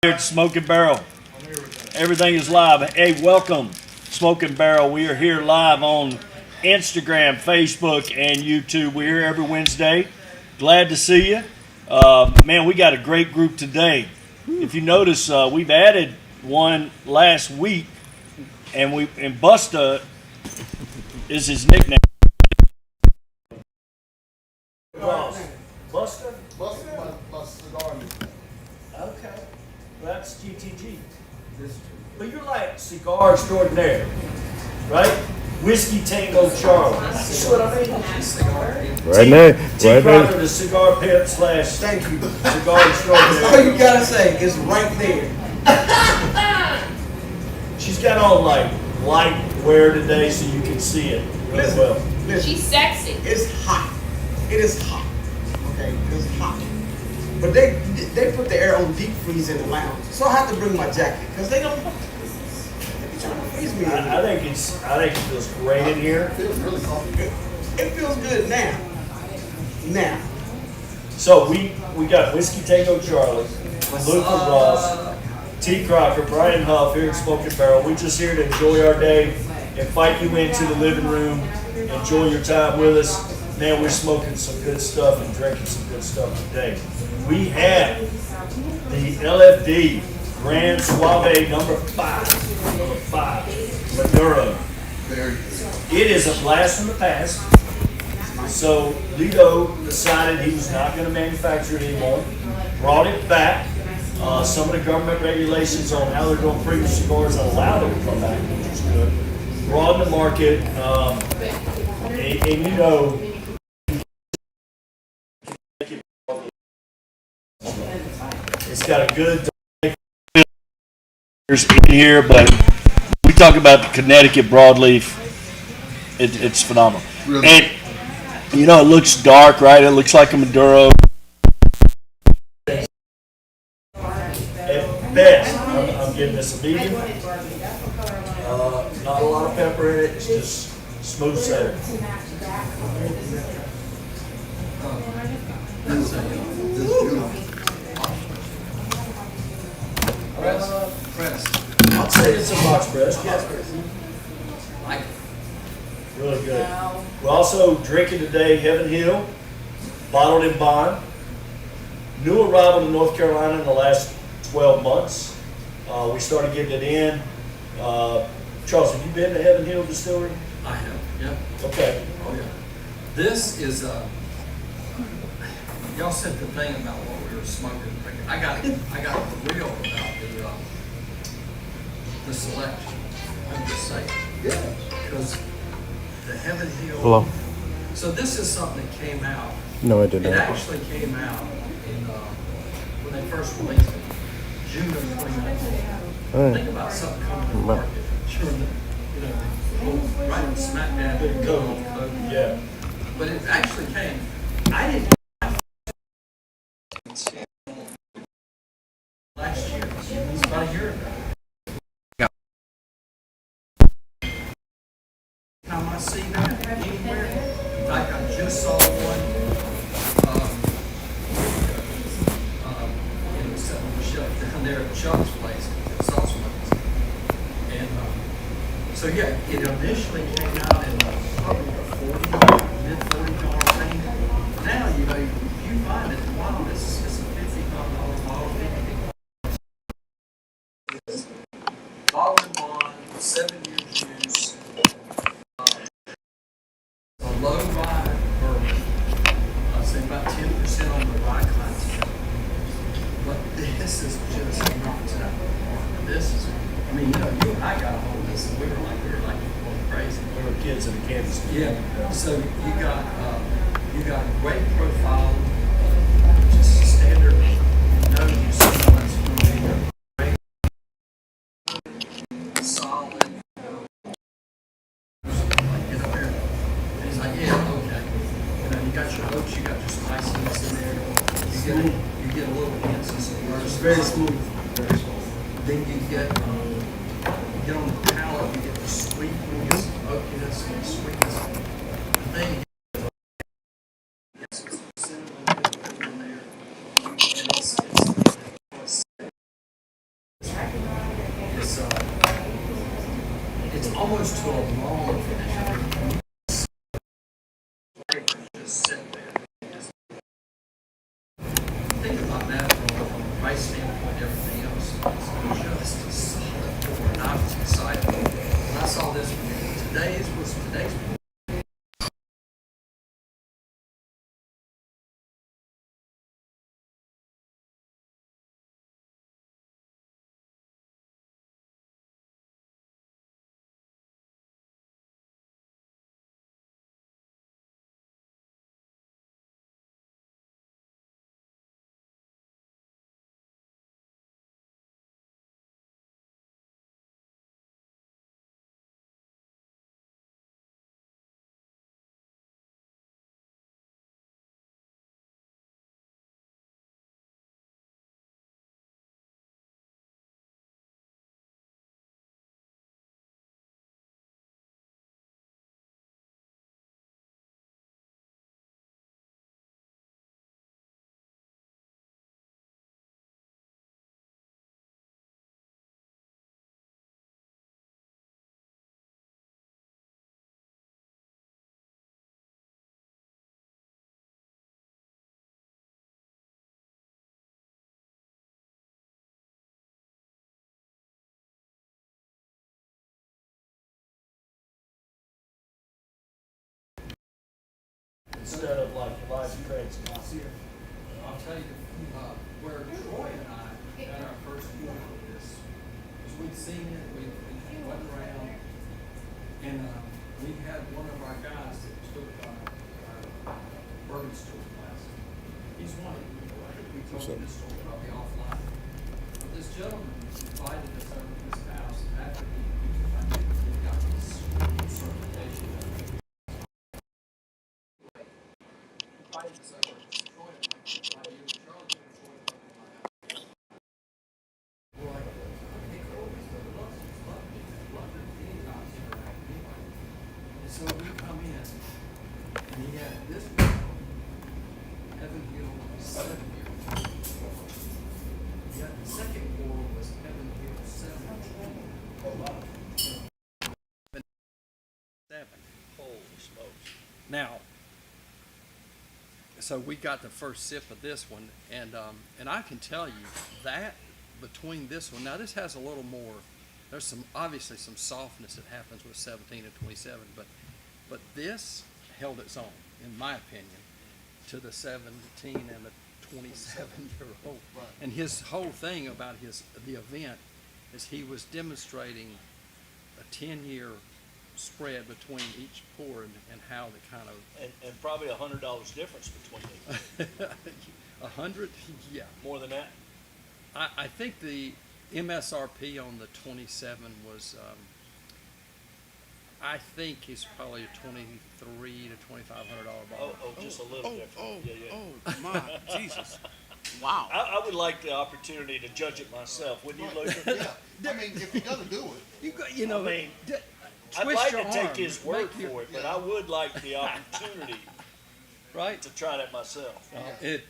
Here at Smoking Barrel. Everything is live. Hey, welcome, Smoking Barrel. We are here live on Instagram, Facebook, and YouTube. We're here every Wednesday. Glad to see you. Man, we got a great group today. If you notice, we've added one last week, and Busta is his nickname. Busta? Busta, my cigar. Okay. Well, that's GTG. But you're like cigar extraordinaire, right? Whiskey Tango Charlie. See what I mean? Right now. T. Crocker, the cigar pimp slash Thank you. cigar extraordinaire. All you gotta say is right there. She's got on like light wear today so you can see it really well. Listen, She's sexy. it's hot. It is hot. Okay, it's hot. But they put the air on deep freeze in the lounge, so I have to bring my jacket because they be trying to freeze me. I think it feels great in here. It feels good now. Now. So we got Whiskey Tango Charlie, Luke Ross, T. Crocker, Brian Huff here at Smoking Barrel. We're just here to enjoy our day, invite you into the living room, enjoy your time with us. Man, we're smoking some good stuff and drinking some good stuff today. We have the LFD Grand Suave number 5 Maduro. It is a blast from the past. So Lido decided he was not going to manufacture it anymore, brought it back. Some of the government regulations on how they're going to bring the cigars allowed it to come back, which is good. Broaden the market, and you know, it's got a good in here, but we talk about the Connecticut broadleaf. It's phenomenal. Really? And you know, it looks dark, right? It looks like a Maduro. At best, I'm giving this a medium. Not a lot of pepper in it. It's just smooth sailing. I'd say it's a box press. Like Really good. We're also drinking today Heaven Hill, bottled in bond. New arrival to North Carolina in the last 12 months. We started getting it in. Charles, have you been to Heaven Hill Distillery? I have, yeah. Okay. Oh, yeah. This is, y'all said the thing about what we were smoking and drinking. I got the real about the selection. I'm just saying. Yeah. Because the Heaven Hill. Hello. So this is something that came out. No, I did It not. actually came out in, when they first released it, June of 2019. Alright. Think about something coming to the market. Sure, right smack dab in the middle of COVID. Yeah. But it actually came. I didn't. Last year, it was about a year ago. Time I see that anywhere, in fact, I just saw one. It was sitting on the shelf down there at Chuck's place, sauce place. And so yeah, it initially came out in probably mid $40 range. Now you find it. Wow, this is a $55 bottle. Bottle and bond, 7 years use. A low rye bourbon. I'd say about 10% on the rye content. But this is just knocks it out of the park. This is, I mean, you and I got a hold of this and we were like going crazy. We were kids in the Kansas. Yeah. So you got a great profile, just standard. You smell that's great, solid. Like get up there. And he's like, yeah, okay. You got your oats, you got your spiciness in there. You get a little hints of some. It's very smooth. Then you get on the palate, you get the sweetness, oakiness, and sweetness. Then you get some cinnamon in there. And it's almost to a long finish. Just sit there. Just think about that from a price standpoint, everything else. It's just a solid pour, and I was excited. When I saw this one, today's Instead of like live crazy. I'll tell you, where Troy and I got our first view of this, is we'd seen it, we went around, and we had one of our guys that took our bourbon store class. He's one of them. We told him this story probably offline. But this gentleman invited us over to his house after he got his certification. So we come in, and he had this one, Heaven Hill 7 years. Yet the second pour was Heaven Hill 7. Oh, wow. 7. Holy smokes. Now, so we got the first sip of this one, and I can tell you that between this one, now this has a little more. There's some obviously some softness that happens with 17 and 27, but this held its own, in my opinion, to the 17 and the 27-year-old. Right. And his whole thing about the event is he was demonstrating a 10-year spread between each pour and how the kind of And probably $100 difference between them. 100, yeah. More than that? I think the MSRP on the 27 was, I think it's probably a $2,300 to $2,500 bottle. Oh, just a little different. Yeah. My Jesus. Wow. I would like the opportunity to judge it myself. Wouldn't you, Luther? Yeah. I mean, if you're gonna do it, You know, I mean, I'd twist like your to take arm, his word make your- for it, but I would like the opportunity right? to try that myself. They're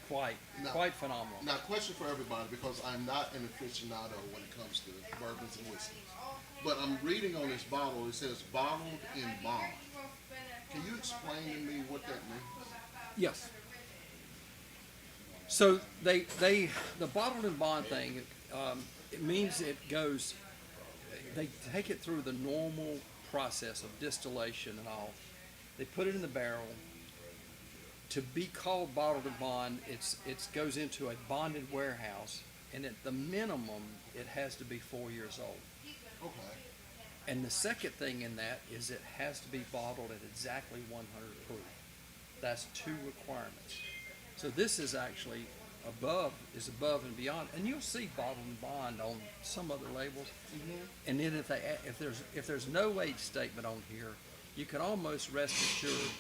quite No. phenomenal. now question for everybody, because I'm not an aficionado when it comes to bourbons and whiskeys. But I'm reading on this bottle, it says bottled in bond. Can you explain to me what that means? Yes. So the bottled and bond thing, it means it goes. They take it through the normal process of distillation and all. They put it in the barrel. To be called bottled and bond, it goes into a bonded warehouse, and at the minimum, it has to be 4 years old. Okay. And the second thing in that is it has to be bottled at exactly 100 proof. That's 2 requirements. So this is actually above and beyond. And you'll see bottled and bond on some other labels. And then if there's no age statement on here, you can almost rest assured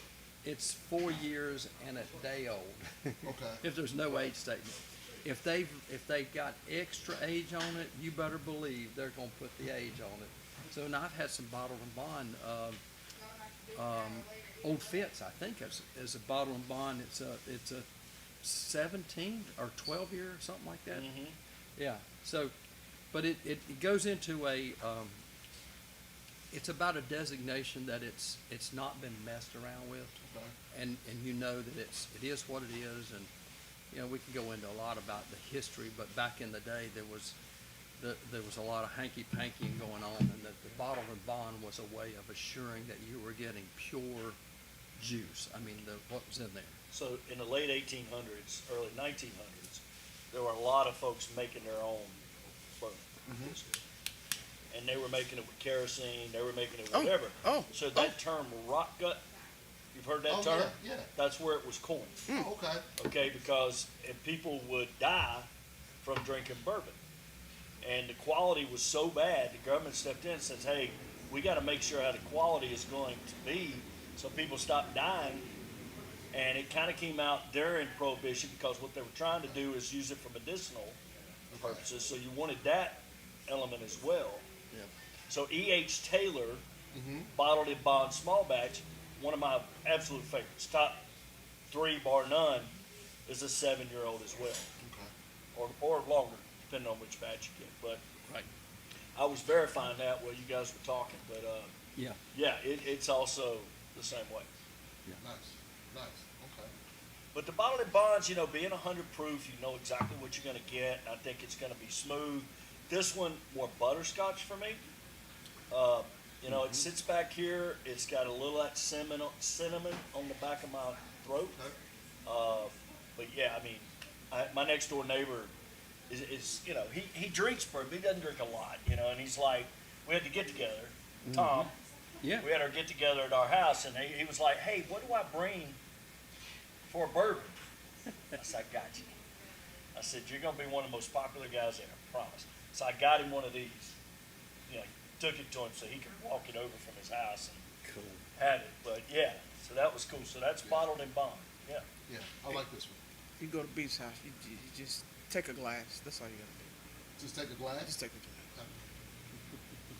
it's 4 years and a day old. Okay. If there's no age statement. If they've got extra age on it, you better believe they're going to put the age on it. So now I've had some bottled and bond. Old Fitz, I think, is a bottle and bond. It's a 17 or 12 year or something like that. Mm-hmm. Yeah. So, but it goes into a it's about a designation that it's not been messed around with, Okay. and you know that it is what it is, and you know we can go into a lot about the history, but back in the day there was a lot of hanky-pankying going on, and that the bottled and bond was a way of assuring that you were getting pure juice. I mean, what was in there. So in the late 1800s, early 1900s, there were a lot of folks making their own bourbon. And they were making it with kerosene, they were making it with whatever. So that term rock gut, you've heard that Oh, term? yeah. That's where it was coined. Oh, okay. Okay, because if people would die from drinking bourbon. And the quality was so bad, the government stepped in and says, hey, we got to make sure how the quality is going to be so people stop dying. And it kind of came out during Prohibition because what they were trying to do is use it for medicinal purposes. So you wanted that element as well. Yeah. So E.H. Taylor, Mm-hmm. bottled in bond small batch, one of my absolute favorites. Top 3 bar none is a 7-year-old as well, Okay. or longer, depending on which batch you get. But Right. I was verifying that while you guys were talking. But Yeah. yeah, it's also the same way. Nice. Okay. But the bottled in bonds, you know, being 100 proof, you know exactly what you're going to get. I think it's going to be smooth. This one more butterscotch for me. You know, it sits back here. It's got a little of that cinnamon on the back of my throat. Okay. But yeah, I mean, my next door neighbor is you know, he drinks bourbon. He doesn't drink a lot, you know, and he's like, we had to get together. Tom, Yeah. we had our get together at our house, and he was like, hey, what do I bring for a bourbon? I said, I got you. I said, you're going to be one of the most popular guys there, I promise. So I got him one of these. You know, took it to him so he could walk it over from his house and Cool. had it. But yeah, so that was cool. So that's bottled in bond. Yeah. Yeah, I like this one. You go to Beach House, you just take a glass. That's all you gotta do. Just take a glass. Just take a glass.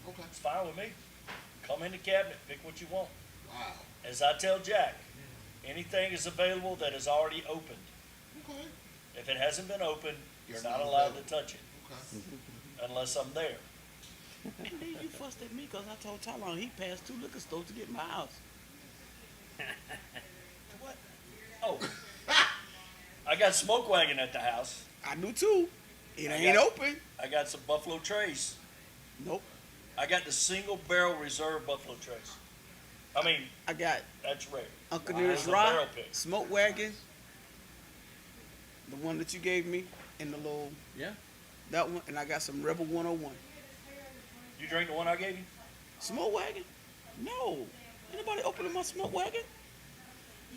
Okay. It's fine with me. Come in the cabinet, pick what you want. Wow. As I tell Jack, anything is available that is already opened. Okay. If it hasn't been opened, you're It's not not allowed to available. touch it Okay. unless I'm there. And then you fussed at me because I told Talon he passed 2 liquor stores to get in my house. What? Oh, I got Smoke Wagon at the house. I do too. It I ain't got- open. I got some Buffalo Trace. Nope. I got the single barrel reserve Buffalo Trace. I mean, I got that's rare. Uncle Wow. Nearest It's a barrel Rock, pick. Smoke Wagon, the one that you gave me, and the little, Yeah. that one, and I got some Rebel 101. You drink the one I gave you? Smoke Wagon? No. Anybody opening my Smoke Wagon?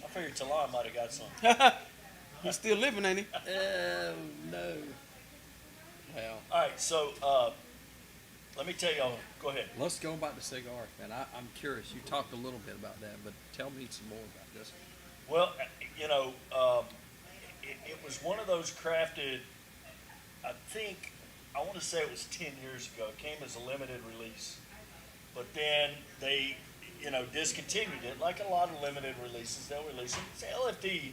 I figured Talon might have got some. He's still living, ain't he? Oh no. Well, All right, so let me tell y'all. Go ahead. let's go about the cigars, man. I'm curious. You talked a little bit about that, but tell me some more about this. Well, you know, it was one of those crafted. I think I want to say it was 10 years ago. It came as a limited release, but then they, you know, discontinued it. Like a lot of limited releases, they'll release it. So LFD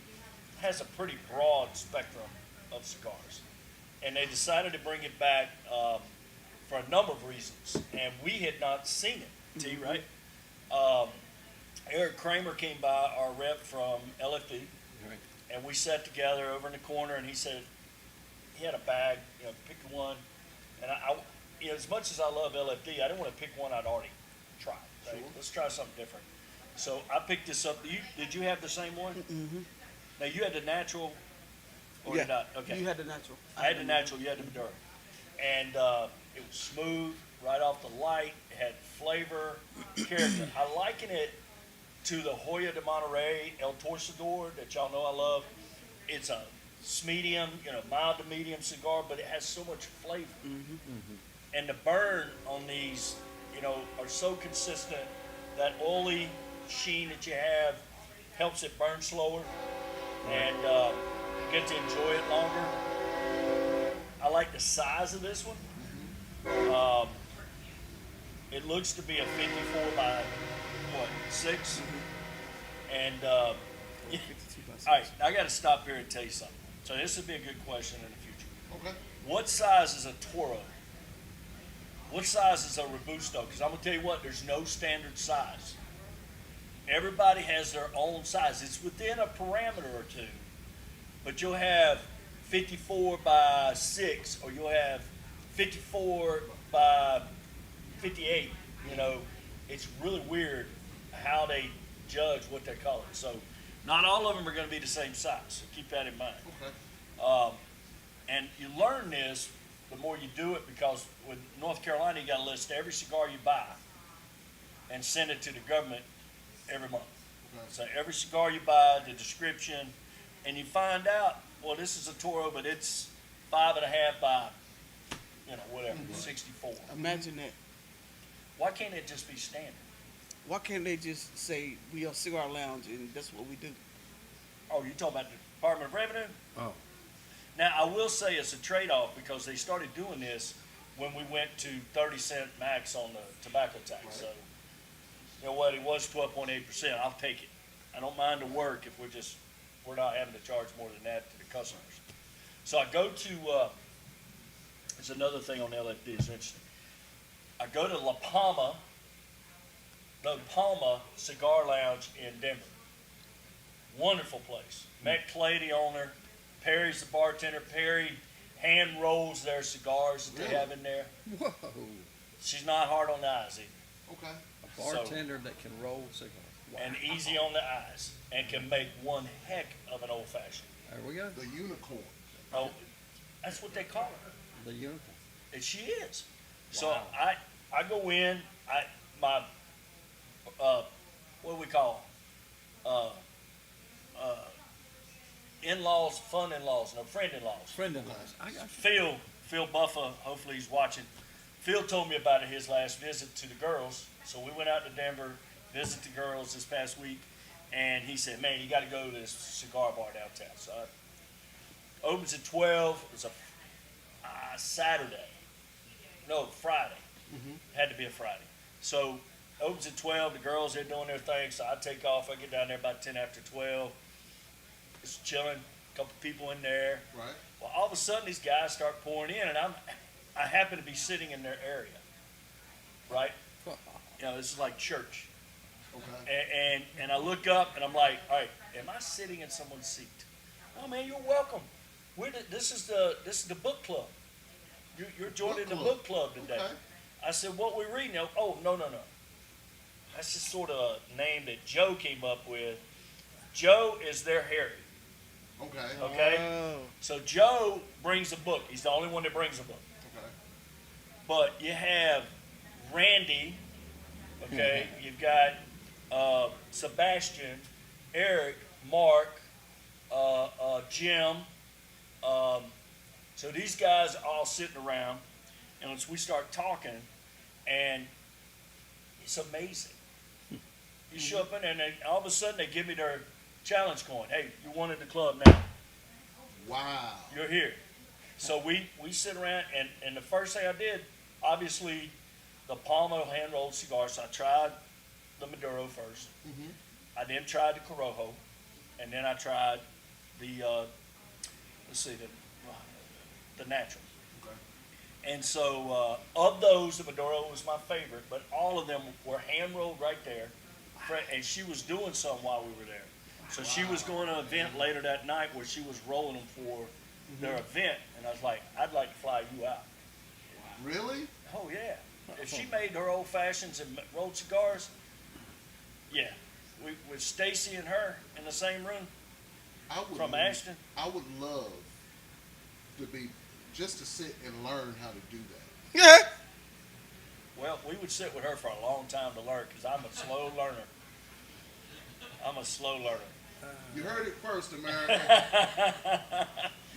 has a pretty broad spectrum of cigars, and they decided to bring it back for a number of reasons. And we had not seen it. T, right? Eric Kramer came by, our rep from LFD, Right. and we sat together over in the corner, and he said he had a bag, you know, pick one. And I you know, as much as I love LFD, I didn't want to pick one I'd already tried. Right? Sure. Let's try something different. So I picked this up. Did you have the same one? Mm-hmm. Now you had the natural, or did not? Okay. You had the natural. I had the natural, you had the Maduro. And it was smooth, right off the light. It had flavor, character. I liken it to the Hoya de Monterrey El Torcedor that y'all know I love. It's a medium, you know, mild to medium cigar, but it has so much flavor. And the burn on these, you know, are so consistent. That oily sheen that you have helps it burn slower, and you get to enjoy it longer. I like the size of this one. It looks to be a 54 by what, 6? And all right, I got to stop here and tell you something. So this would be a good question in the future. Okay. What size is a Toro? What size is a Robusto? Because I'm gonna tell you what, there's no standard size. Everybody has their own size. It's within a parameter or two, but you'll have 54 by 6, or you'll have 54 by 58. You know, it's really weird how they judge what they call it. So, not all of them are going to be the same size. So keep that in mind. Okay. And you learn this the more you do it, because with North Carolina, you got to list every cigar you buy and send it to the government every month. Okay. So every cigar you buy, the description, and you find out, well, this is a Toro, but it's 5.5 by, whatever, 64. Imagine that. Why can't it just be standard? Why can't they just say we are Cigar Lounge and that's what we do? Oh, you talking about the Department of Revenue? Oh. Now, I will say it's a trade-off, because they started doing this when we went to 30-cent max on the tobacco tax. Right. So, you know what, it was 12.8%. I'll take it. I don't mind the work if we're not having to charge more than that to the customers. So I go to, there's another thing on LFD that's interesting. I go to La Palma Cigar Lounge in Denver. Wonderful place. Met Clay, the owner. Perry's the bartender. Perry hand rolls their cigars that they Really? have in there. Whoa, She's not hard on the eyes either, Okay. a bartender that can roll cigars. Wow. and easy on the eyes, and can make one heck of an old fashioned. There we go. The unicorn. Oh, that's what they call her. The unicorn. And she is. So Wow. I go in, my what do we call in-laws, fun in-laws, no, friend in-laws. Friend of ours. I got you. Phil Buffa, hopefully he's watching. Phil told me about it, his last visit to the girls. So we went out to Denver, visit the girls this past week, and he said, man, you got to go to this cigar bar downtown. So opens at 12. It's a Friday. Had to be a Friday. So opens at 12. The girls, they're doing their thing. So I take off. I get down there about 10 after 12. Just chilling. A couple people in there. Right. Well, all of a sudden, these guys start pouring in, and I happen to be sitting in their area, right? This is like church, Okay. and I look up, and I'm like, all right, am I sitting in someone's seat? Oh man, you're welcome. This is the book club. You're joining the book club today. Okay. I said, what we reading? Oh, no. That's just sort of a name that Joe came up with. Joe is their Harry. Okay. Okay? Oh. So Joe brings a book. He's the only one that brings a book. Okay. But you have Randy, okay? You've got Sebastian, Eric, Mark, Jim. So these guys are all sitting around, and as we start talking, and it's amazing. You show up in there, and all of a sudden they give me their challenge coin. Hey, you wanted the club now. Wow. You're here. So we sit around, and the first thing I did, obviously, the Palma hand-rolled cigars. So I tried the Maduro first. Mm-hmm. I then tried the Corojo, and then I tried the, the natural. Okay. And so of those, the Maduro was my favorite, but all of them were hand-rolled right there. And she was doing some while we were there. So she was going to an event later that night where she was rolling them for their event. And I was like, I'd like to fly you out. Really? Oh, yeah. If she made her old fashions and rolled cigars, yeah. With Stacy and her in the same room from Ashton. I would love to just to sit and learn how to do that. Yeah. Well, we would sit with her for a long time to learn, because I'm a slow learner. You heard it first, America.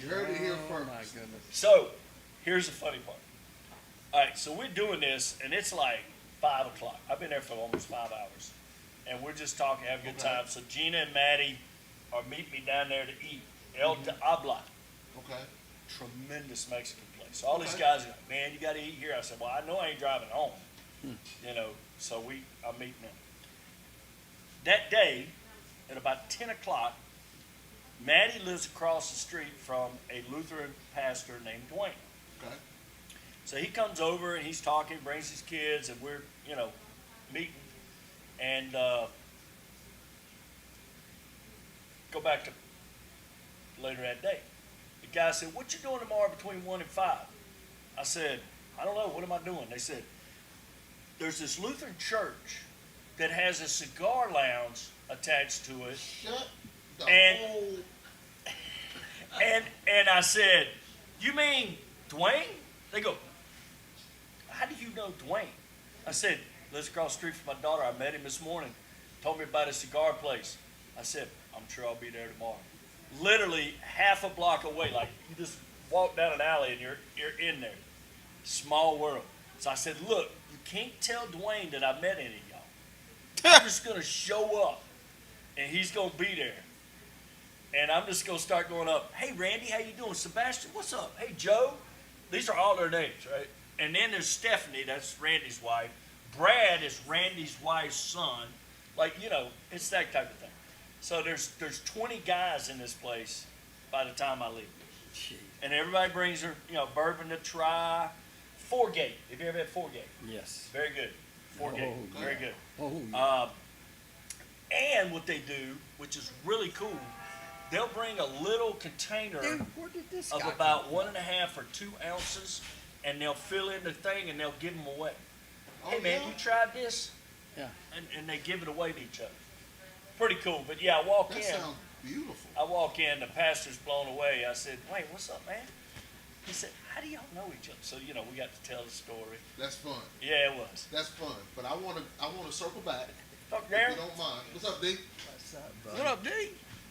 You heard it here Oh first. my goodness. So, here's the funny part. All right, so we're doing this, and it's like 5 o'clock. I've been there for almost 5 hours. And we're just talking, having a good Okay. time. So Gina and Maddie are meeting me down there to eat. El de Habla. Okay. Tremendous Mexican place. All these Okay. guys are like, man, you got to eat here. I said, well, I know I ain't driving home. So I'm meeting them. That day, at about 10 o'clock, Maddie lives across the street from a Lutheran pastor named Dwayne. Okay. So he comes over and he's talking, brings his kids, and we're, meeting. And go back to later that day. The guy said, "What you doing tomorrow between 1 and 5?" I said, "I don't know. What am I doing?" They said, "There's this Lutheran church that has a cigar lounge attached to it." Shut the And- whole. And I said, "You mean Dwayne?" They go, "How do you know Dwayne?" I said, "Lives across the street from my daughter. I met him this morning. Told me about a cigar place." I said, "I'm sure I'll be there tomorrow." Literally half a block away, like you just walk down an alley and you're in there. Small world. So I said, "Look, you can't tell Dwayne that I met any of y'all. I'm just gonna show up, and he's gonna be there. And I'm just gonna start going up. Hey, Randy, how you doing? Sebastian, what's up? Hey, Joe." These are all their names, right? And then there's Stephanie, that's Randy's wife. Brad is Randy's wife's son. Like, it's that type of thing. So there's 20 guys in this place by the time I leave. And everybody brings their, bourbon to try. Four Gate. Have you ever had Four Gate? Yes. Very good. Four Gate. Oh, Very good. Oh, yeah. And what they do, which is really cool, they'll bring a little container Dude, where did this of guy about come 1.5 or 2 ounces, and they'll fill in the thing and they'll give them away. Oh, Hey man, yeah? you tried this? Yeah. And they give it away to each other. Pretty cool. But yeah, I walk That in. sounds beautiful. I walk in. The pastor's blown away. I said, "Wait, what's up, man?" He said, "How do y'all know each other?" So we got to tell the story. That's fun. Yeah, it was. That's fun. But I wanna circle back, Talk, if you Darren. don't mind. What's up, D? What up, D?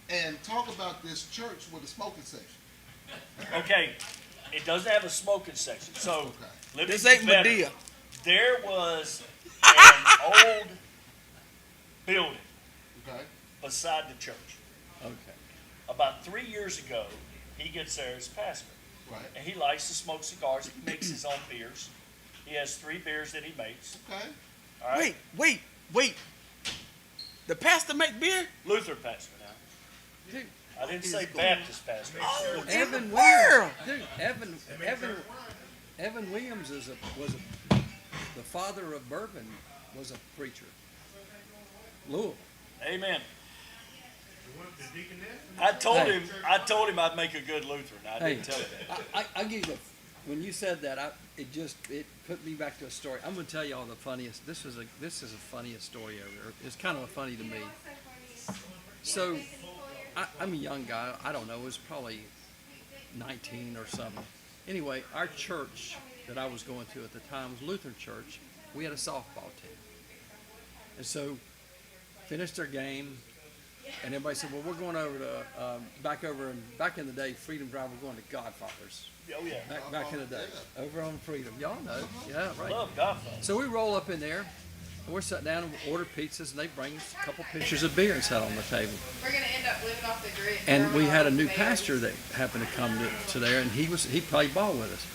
And talk about this church with a smoking section. Okay, it doesn't have a smoking section. So Okay. let me This be ain't better. Medea. There was an old building Okay. beside the church. Okay. About 3 years ago, he gets there as pastor. Right. And he likes to smoke cigars. He makes his own beers. He has 3 beers that he makes. Okay. All right? Wait. The pastor make beer? Lutheran pastor now. Dude, I didn't say Baptist pastor. Oh, Evan in the world. Williams. Dude, Evan Williams the father of bourbon, was a preacher. Louisville. Amen. I told Hey. him I'd make a good Lutheran. I didn't tell him that. I give you when you said that, it put me back to a story. I'm gonna tell y'all the funniest. This is a funniest story ever. It's kind of funny to me. So, I'm a young guy. I don't know. It was probably 19 or something. Anyway, our church that I was going to at the time was Lutheran church. We had a softball team, and so finished their game. And everybody said, "Well, we're going over to back in the day, Freedom Drive. We're going to Godfather's Oh yeah. back in the day, over on Freedom. Y'all know, yeah, right." Love Godfather. So we roll up in there, and we're sitting down and we order pizzas, and they bring us a couple pitchers of beer and set on the table. We're gonna end up living off the grid. And we had a new pastor that happened to come to there, and he played ball with us.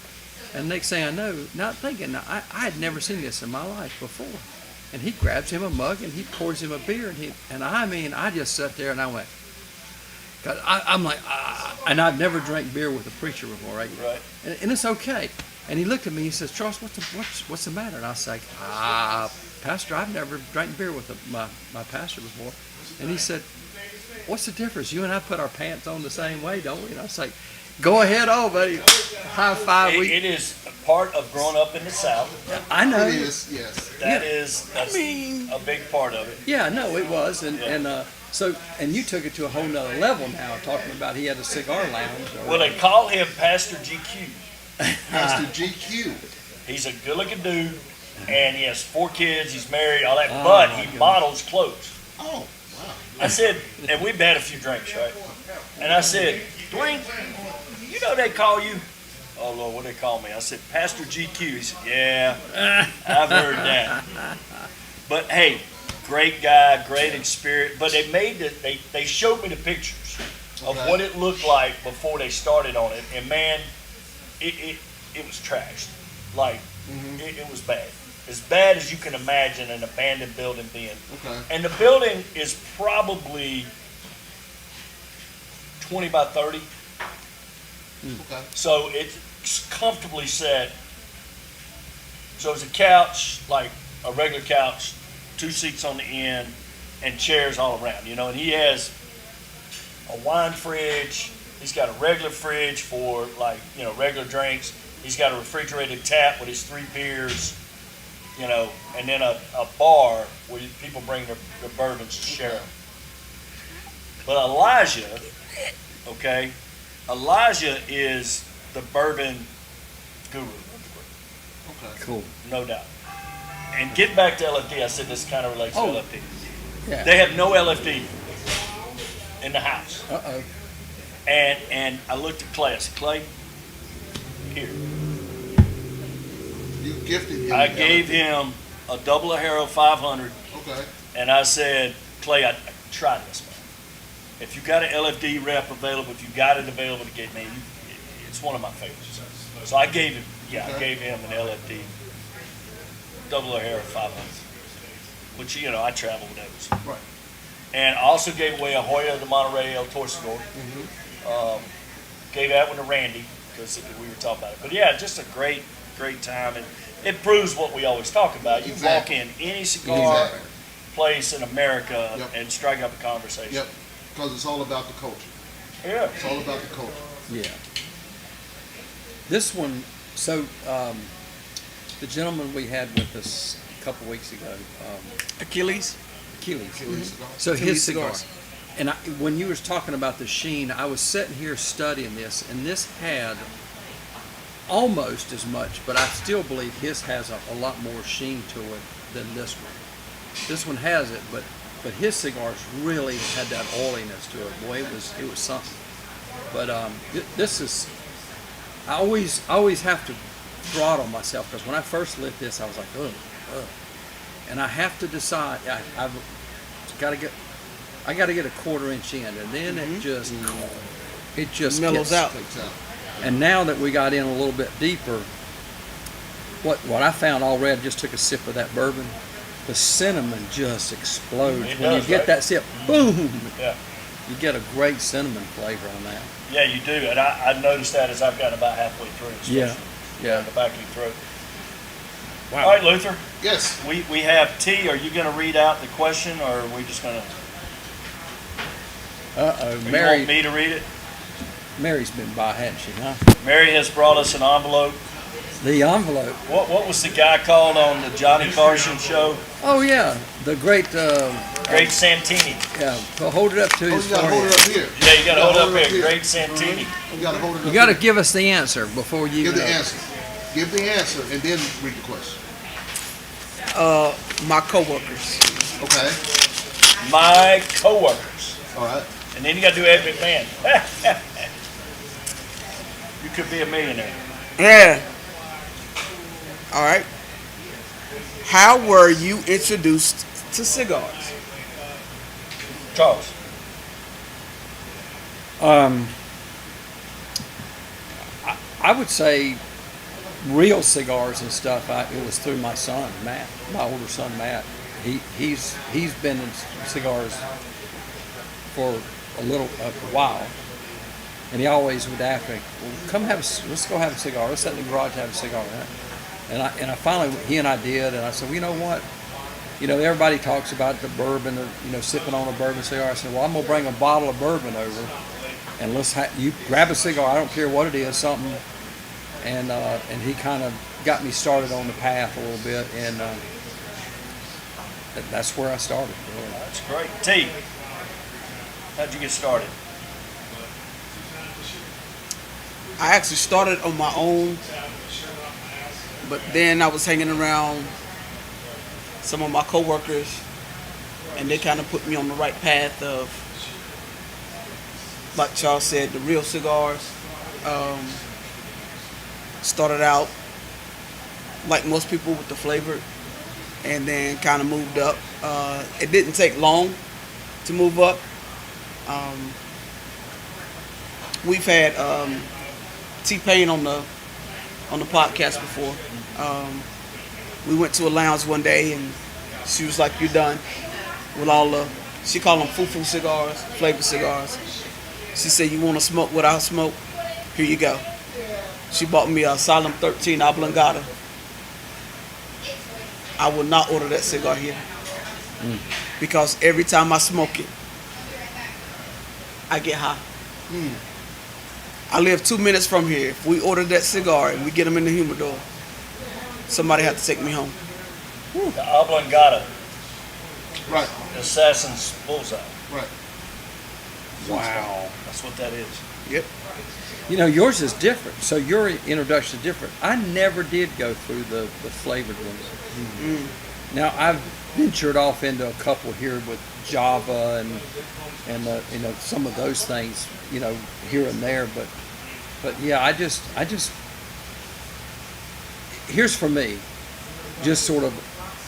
And next thing I know, not thinking, I had never seen this in my life before. And he grabs him a mug and he pours him a beer, and I just sat there and I went, cause I'm like, and I've never drank beer with a preacher before, right? Right. And it's okay. And he looked at me, he says, "Charles, what's the matter?" And I was like, "Pastor, I've never drank beer with my pastor before." And he said, "What's the difference? You and I put our pants on the same way, don't we?" And I was like, "Go ahead, buddy." High five. It is a part of growing up in the South. I know. It is, yes. That's a big part of it. Yeah, no, it was, and you took it to a whole nother level now, talking about he had a cigar lounge. Well, they call him Pastor GQ. Pastor GQ. He's a good-looking dude, and he has 4 kids. He's married, all that, but he models clothes. Oh, wow. I said, and we've had a few drinks, right? And I said, "Dwayne, you know they call you?" "Oh Lord, what do they call me?" I said, "Pastor GQ." He said, "Yeah, I've heard that." But hey, great guy, great experience. But they showed me the pictures of Okay. what it looked like before they started on it, and man, it was trashed. Like it was bad, as bad as you can imagine an abandoned building being. Okay. And the building is probably 20 by 30. Okay. So it's comfortably set So it's a couch, like a regular couch, 2 seats on the end, and chairs all around, you know. And he has a wine fridge. He's got a regular fridge for, like, you know, regular drinks. He's got a refrigerated tap with his 3 beers, you know, and then a bar where people bring their bourbons to share them. But Elijah, okay, Elijah is the bourbon guru of the group, Okay. Cool. no doubt. And getting back to LFD, I said this kind of relates to LFD. Yeah. They have no LFD in the house. Uh-oh. And I looked at Clay. I said, Clay, here. You gifted him. I gave him a double Ahero 500, Okay. and I said, Clay, I try this, man. If you got an LFD rep available, if you got it available to get me, it's one of my favorites. So I gave him, I gave him an LFD double Ahero 500, which, you know, I travel with those. Right. And I also gave away a Hoya de Monterey El Torcedor. Gave that one to Randy because we were talking about it. But yeah, just a great time. And it proves what we always talk about. You Exactly. walk in any cigar Exactly. place in America Yep. and strike up a conversation. Yep. Because it's all about the culture. Yeah. It's all about the culture. Yeah. This one, so the gentleman we had with us a couple weeks ago, Achilles. Achilles. Cigar. So Achilles his cigar. cigars. And when you was talking about the sheen, I was sitting here studying this, and this had almost as much, but I still believe his has a lot more sheen to it than this one. This one has it, but his cigars really had that oiliness to it. Boy, it was something. But this is, I always have to throttle myself, because when I first lit this, I was like, ugh. And I have to decide. I got to get a 1/4 inch in, and then it just Mellows gets, out. Takes out. And now that we got in a little bit deeper, what I found already, just took a sip of that bourbon, the cinnamon just explodes. It When does, you get right? that sip, boom, Yeah. you get a great cinnamon flavor on that. Yeah, you do. And I noticed that as I've gotten about halfway through. Especially Yeah. in the back of your throat. Wow. All right, Luther. Yes. We have T. Are you going to read out the question, or are we just going to? Uh-oh, You want Mary, me to read it? Mary's been by, hadn't she, huh? Mary has brought us an envelope. The envelope. What was the guy called on the Johnny Carson show? Oh, yeah, the great, Great Santini. yeah, well, hold it up to Oh, his you gotta hold forehead. it up here. Yeah, you got to hold it up it here. Great Santini. You gotta hold it up. You got to here. give us the answer before you Give the answer. Give the answer and then read the question. My coworkers. Okay. My coworkers. All right. And then you got to do Ed McMahon. You could be a millionaire. Yeah. All right. How were you introduced to cigars? Charles. I would say real cigars and stuff. It was through my son Matt, my older son Matt. He's been in cigars for a while, and he always would ask me, well, let's go have a cigar. Let's sit in the garage and have a cigar. And I finally, he and I did, and I said, well, you know what? You know, everybody talks about the bourbon, sipping on a bourbon cigar. I said, well, I'm gonna bring a bottle of bourbon over, and you grab a cigar. I don't care what it is, something. And he kind of got me started on the path a little bit, and that's where I started. Really. That's great. T. How'd you get started? I actually started on my own, but then I was hanging around some of my coworkers, and they kind of put me on the right path of, like Charles said, the real cigars. Started out like most people with the flavored, and then kind of moved up. It didn't take long to move up. We've had T-Pain on the podcast before. We went to a lounge one day, and she was like, "You're done with all the," she called them foo-foo cigars, flavored cigars. She said, "You want to smoke what I smoke? Here you go." She bought me a Solemn 13 Oblongata. I will not order that cigar here. Because every time I smoke it, I get high. I live 2 minutes from here. If we order that cigar and we get them in the humidor, somebody have to take me home. The oblongata, Right, assassin's bullseye. right. Wow, that's what that is. Yep. You know, yours is different. So your introduction is different. I never did go through the flavored ones. Now I've ventured off into a couple here with Java and you know, some of those things, you know, here and there. But yeah, I just here's for me, just sort of.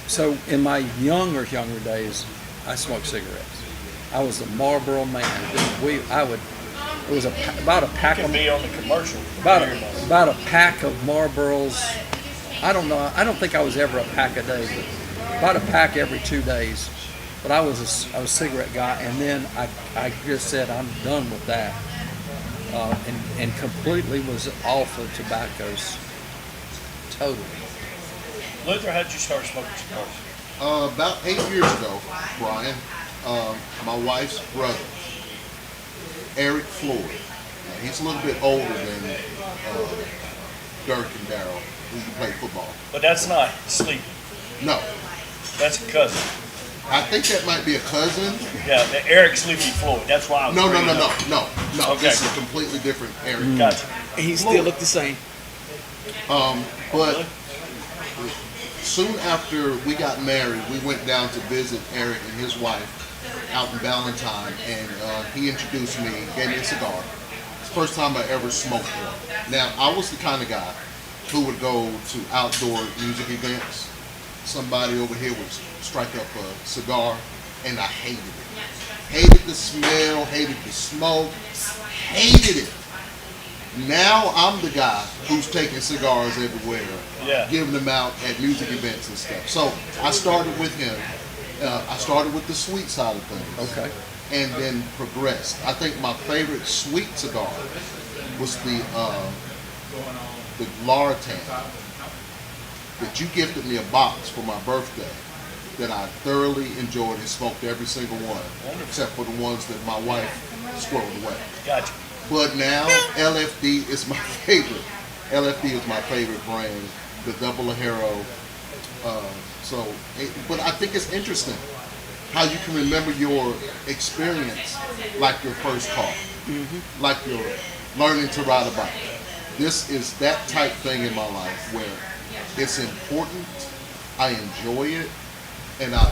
So in my younger days, I smoked cigarettes. I was a Marlboro man. It was about a pack Could of be on the commercial. about a pack of Marlboros. I don't know. I don't think I was ever a pack a day, but about a pack every 2 days. But I was a cigarette guy, and then I just said I'm done with that, and completely was off of tobaccos. Totally. Luther, how'd you start smoking cigars? About 8 years ago, Brian, my wife's brother, Eric Floyd. He's a little bit older than Dirk and Darryl, who play football. But that's not Sleepy. No, That's a cousin. I think that might be a cousin. Yeah, the Eric Sleepy Floyd. That's why I was No. bringing it up. No. Okay. This is a completely different Eric. Gotcha. And he still look the same. But soon after we got married, we went down to visit Eric and his wife out in Valentine, and he introduced me, gave me a cigar. It's the first time I ever smoked one. Now, I was the kind of guy who would go to outdoor music events. Somebody over here would strike up a cigar, and I hated it. Hated the smell, hated the smoke, hated it. Now I'm the guy who's taking cigars everywhere, Yeah. giving them out at music events and stuff. So I started with him. I started with the sweet side of things. Okay. And then progressed. I think my favorite sweet cigar was the Lartan that you gifted me a box for my birthday that I thoroughly enjoyed and smoked every single one, except for the ones that my wife squirreled away. Gotcha. But now LFD is my favorite. LFD is my favorite brand, the Double Ajero. But I think it's interesting how you can remember your experience like your first car, like your learning to ride a bike. This is that type thing in my life where it's important, I enjoy it, and I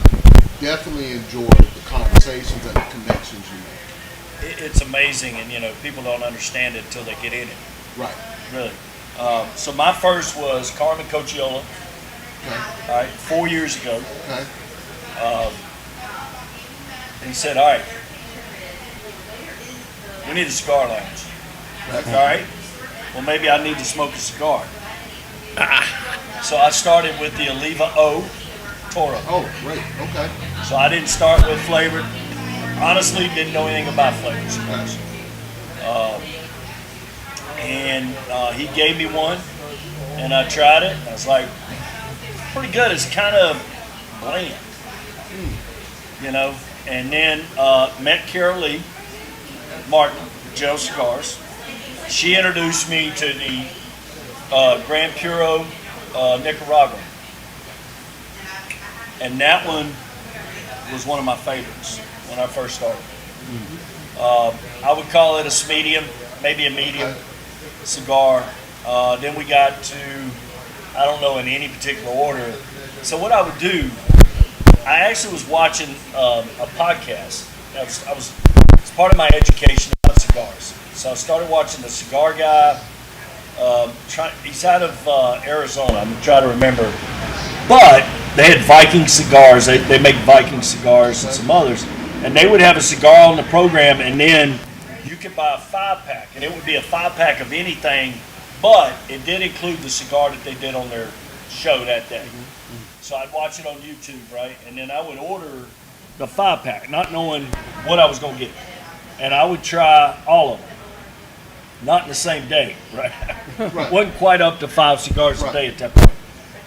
definitely enjoy the conversations and the connections you make. It's amazing, and you know, people don't understand it until they get in it. Right. Really. So my first was Carmen Cocciola. Okay. All right, 4 years ago. Okay. He said, "All right, we need a cigar lounge." Like, all right. Well, maybe I need to smoke a cigar. So I started with the Oliva O Toro. Oh, great. Okay. So I didn't start with flavored. Honestly, didn't know anything about flavored cigars. And he gave me one, and I tried it. And I was like, pretty good. It's kind of bland, you know. And then met Carol Lee Martin, Joe Cigars. She introduced me to the Gran Puro Nicaragua, and that one was one of my favorites when I first started. I would call it a medium, maybe a medium cigar. Then we got to, I don't know in any particular order. So what I would do, I actually was watching a podcast. It's part of my education about cigars. So I started watching the Cigar Guy. He's out of Arizona. I'm trying to remember. But they had Viking cigars. They make Viking cigars and some others. And they would have a cigar on the program, and then you could buy a 5-pack. And it would be a 5-pack of anything, but it did include the cigar that they did on their show that day. So I'd watch it on YouTube, right? And then I would order the 5-pack, not knowing what I was going to get. And I would try all of them. Not in the same day, right? Right. Wasn't quite up to 5 cigars a Right. day at that point.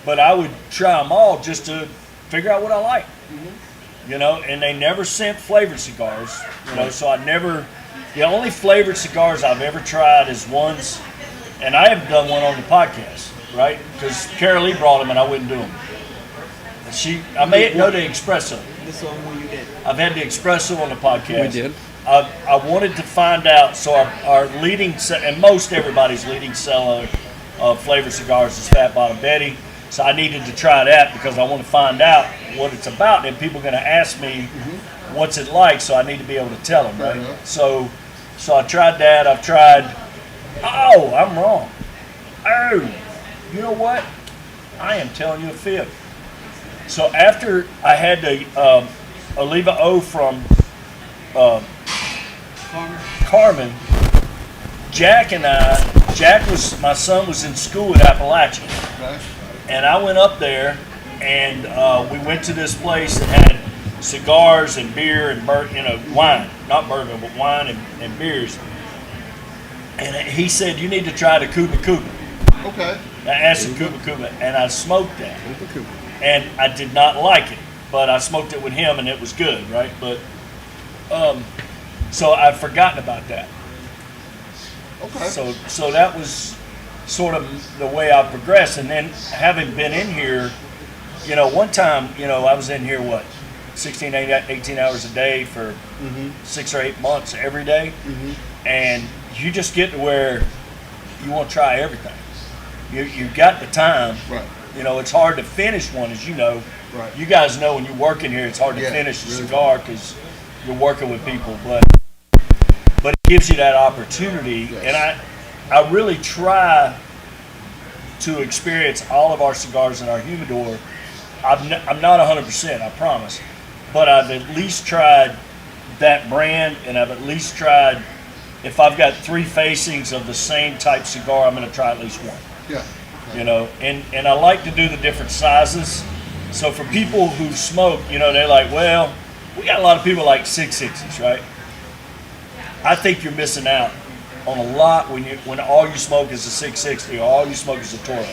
but I would try them all just to figure out what I like. You know, and they never sent flavored cigars. You know, so I never. The only flavored cigars I've ever tried is ones, and I haven't done one on the podcast, right? Because Carol Lee brought them and I wouldn't do them. I may know the espresso. This one when you did. I've had the espresso on the podcast. We did. I wanted to find out. So our leading, and most everybody's leading seller of flavored cigars is Fat Bottom Betty. So I needed to try that because I want to find out what it's about. And people are going to ask me, what's it like? So I need to be able to tell them, right? So I tried that. I've tried. Oh, I'm wrong. Oh, you know what? I am telling you a fib. So after I had the Oliva O from Carmen, my son was in school at Appalachian. Right. And I went up there, and we went to this place that had cigars and beer and wine, not bourbon, but wine and beers. And he said, "You need to try the Cuba Cuba." Okay. I asked him Cuba Cuba, and I smoked that, and I did not like it, but I smoked it with him, and it was good, right? But so I'd forgotten about that. Okay. So that was sort of the way I progressed. And then having been in here, you know, one time, you know, I was in here, 18 hours a day for 6 or 8 months every day. And you just get to where you want to try everything. You got the time. Right. You know, it's hard to finish one, as you know. Right. You guys know when you work in here, it's hard to Yeah, finish a really cigar because you're working with people. But it gives you that opportunity. Yes. And I really try to experience all of our cigars in our humidor. I'm not 100%, I promise. But I've at least tried that brand, and I've at least tried, if I've got 3 facings of the same type cigar, I'm going to try at least one. Yeah. You know, and I like to do the different sizes. So for people who smoke, you know, they're like, well, we got a lot of people like 660s, right? I think you're missing out on a lot when all you smoke is a 660 or all you smoke is a Toro.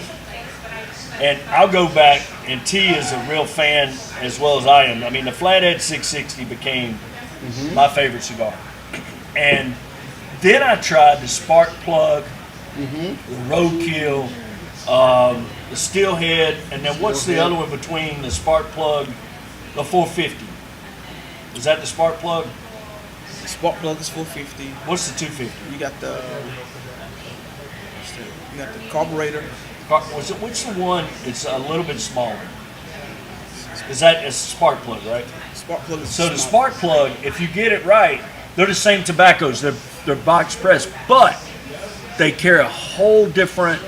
And I'll go back, and T is a real fan as well as I am. I mean, the Flathead 660 became my favorite cigar. And then I tried the Spark Plug, the Roadkill, the Steelhead, and then what's the other one between the Spark Plug, the 450? Is that the Spark Plug? Spark plug is 450. What's the 250? You got the carburetor. Which the one? It's a little bit smaller. Is that a Spark Plug, right? Spark plug is So the small. Spark Plug, if you get it right, they're the same tobaccos. They're box pressed, but they carry a whole different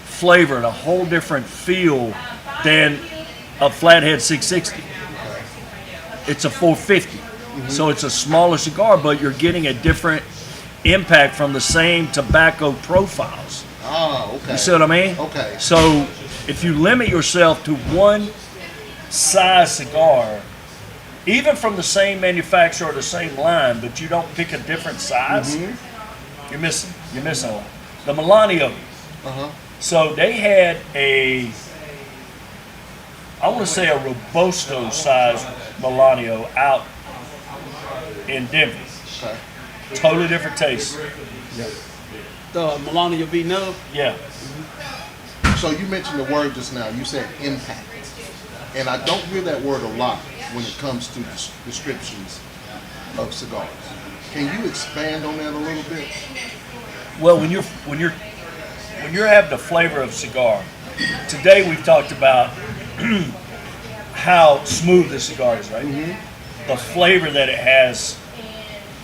flavor and a whole different feel than a Flathead 660. It's a 450. So it's a smaller cigar, but you're getting a different impact from the same tobacco profiles. Ah, okay. You see what I mean? Okay. So if you limit yourself to one size cigar, even from the same manufacturer or the same line, but you don't pick a different size, you're missing a lot. The Melanio. So they had I want to say a Robusto size Melanio out in Denver. Okay. Totally different taste. The Melania V Nub. Yeah. So you mentioned the word just now. You said impact. And I don't hear that word a lot when it comes to descriptions of cigars. Can you expand on that a little bit? Well, when you're having the flavor of cigar, today we've talked about how smooth the cigar is, right? The flavor that it has,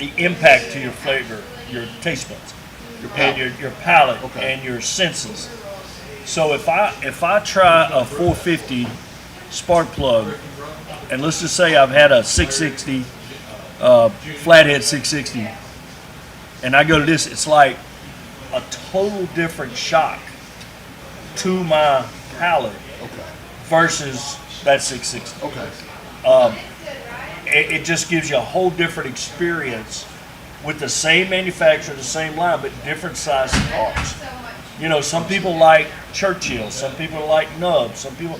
the impact to your flavor, your taste buds, and your palate, Okay. and your senses. So if I try a 450 Spark Plug, and let's just say I've had a 660 Flathead 660, and I go to this, it's like a total different shock to my palate Okay. versus that 660. Okay. It just gives you a whole different experience with the same manufacturer, the same line, but different size cigars. You know, some people like Churchill, some people like Nub, some people,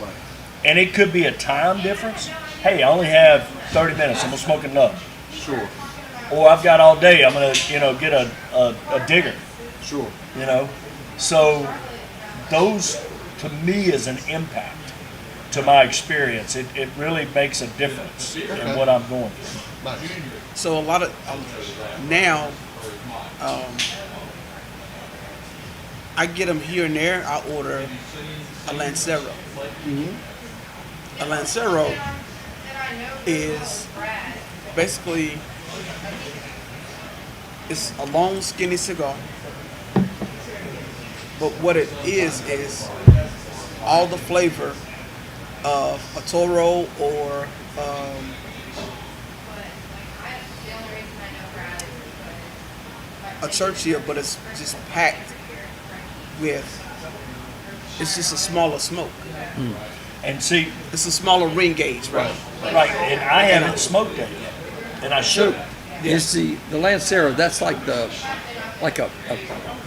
and it could be a time difference. Hey, I only have 30 minutes. I'm gonna smoke a Nub. Sure. Or I've got all day. I'm gonna, get a digger. Sure. You know, so those to me is an impact to my experience. It really makes a difference in what I'm going through. Nice. So a lot of now, I get them here and there. I order a Lancero. A Lancero is basically it's a long, skinny cigar. But what it is all the flavor of a Toro or a Churchill, but it's just packed with. It's just a smaller smoke. And see, It's a smaller ring gauge, right? right, and I haven't smoked that yet, and I should. Is the Lancero, that's like a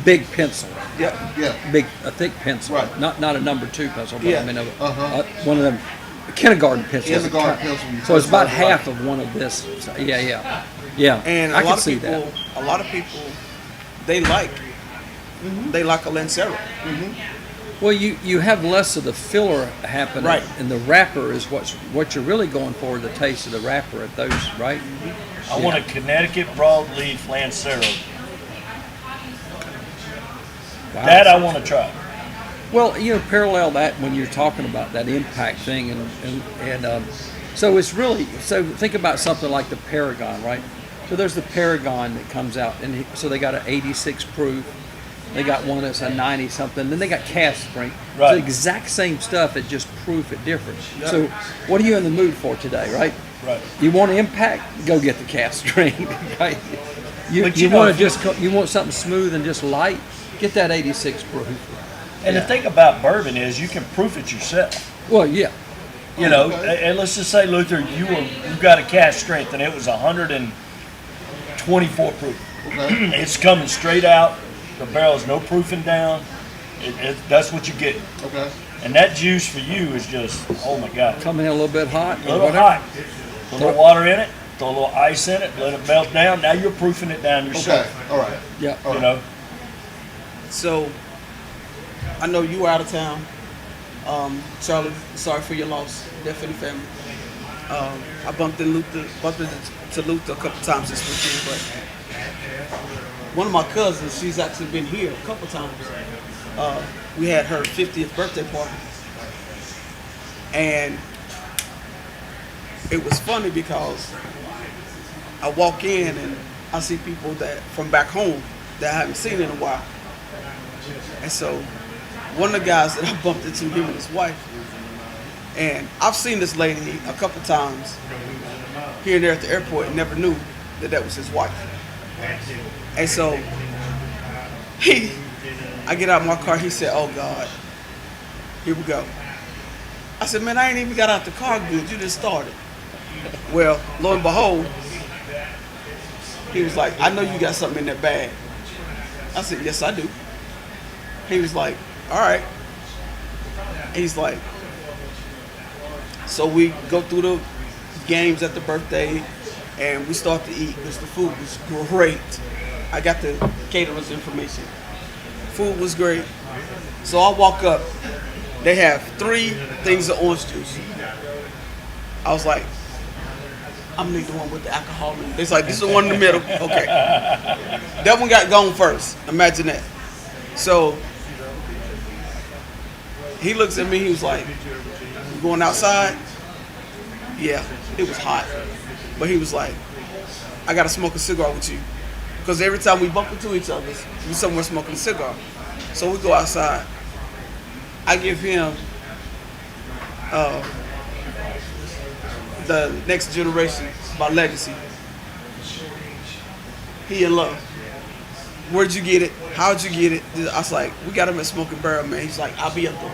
big pencil, Yeah. Yeah. a thick pencil, Right. not a number 2 pencil, but Yeah. I mean Uh-huh. one of them kindergarten pencils. Kindergarten pencil you So it's first about start half of one of this. So, yeah. And I a can lot of see people, that. a lot of people, they like a Lancero. Well, you have less of the filler happening, Right. and the wrapper is what you're really going for. The taste of the wrapper at those, right? I want a Connecticut broadleaf Lancero. Wow. That I want to try. Well, parallel that when you're talking about that impact thing, and so it's really think about something like the Paragon, right? So there's the Paragon that comes out, and so they got an 86 proof. They got one that's a 90 something. Then they got cast strength. Right. It's the exact same stuff. It just proof it different. So what are you in the mood for today, right? Right. You want impact? Go get the cast strength. Right? You But you want know, to you want something smooth and just light? Get that 86 proof. And the thing about bourbon is you can proof it yourself. Well, yeah. You know, Okay. and let's just say, Luther, you got a cash strength and it was 124 proof. Okay. It's coming straight out. The barrel's no proofing down. That's what you get. Okay. And that juice for you is just, oh my God. Come in a little bit hot. A little hot. Put a little water in it, throw a little ice in it, let it melt down. Now you're proofing it down yourself. Okay. All right. Yeah. You know, So I know you were out of town. Charlie, sorry for your loss. Death for the family. I bumped into Luther a couple times this weekend, but one of my cousins, she's actually been here a couple times. We had her 50th birthday party. And it was funny because I walk in and I see people that from back home that I haven't seen in a while. And so one of the guys that I bumped into, him and his wife, and I've seen this lady a couple times here and there at the airport and never knew that was his wife. And so I get out of my car, he said, "Oh God, here we go." I said, "Man, I ain't even got out the car good, you just started." Well, lo and behold, he was like, "I know you got something in that bag." I said, "Yes, I do." He was like, "All right." He's like, so we go through the games at the birthday and we start to eat because the food was great. I got the caterer's information. Food was great. So I walk up, they have 3 things of orange juice. I was like, I'm gonna need the one with the alcohol in it. It's like, this is the one in the middle. Okay. That one got gone first. Imagine that. So he looks at me, he was like, "You going outside?" Yeah, it was hot. But he was like, "I gotta smoke a cigar with you." Because every time we bump into each other, we somewhere smoking a cigar. So we go outside. I give him the Next Generation by Legacy. He in love. Where'd you get it? How'd you get it? I was like, "We got him at Smoking Barrel, man." He's like, "I'll be up there.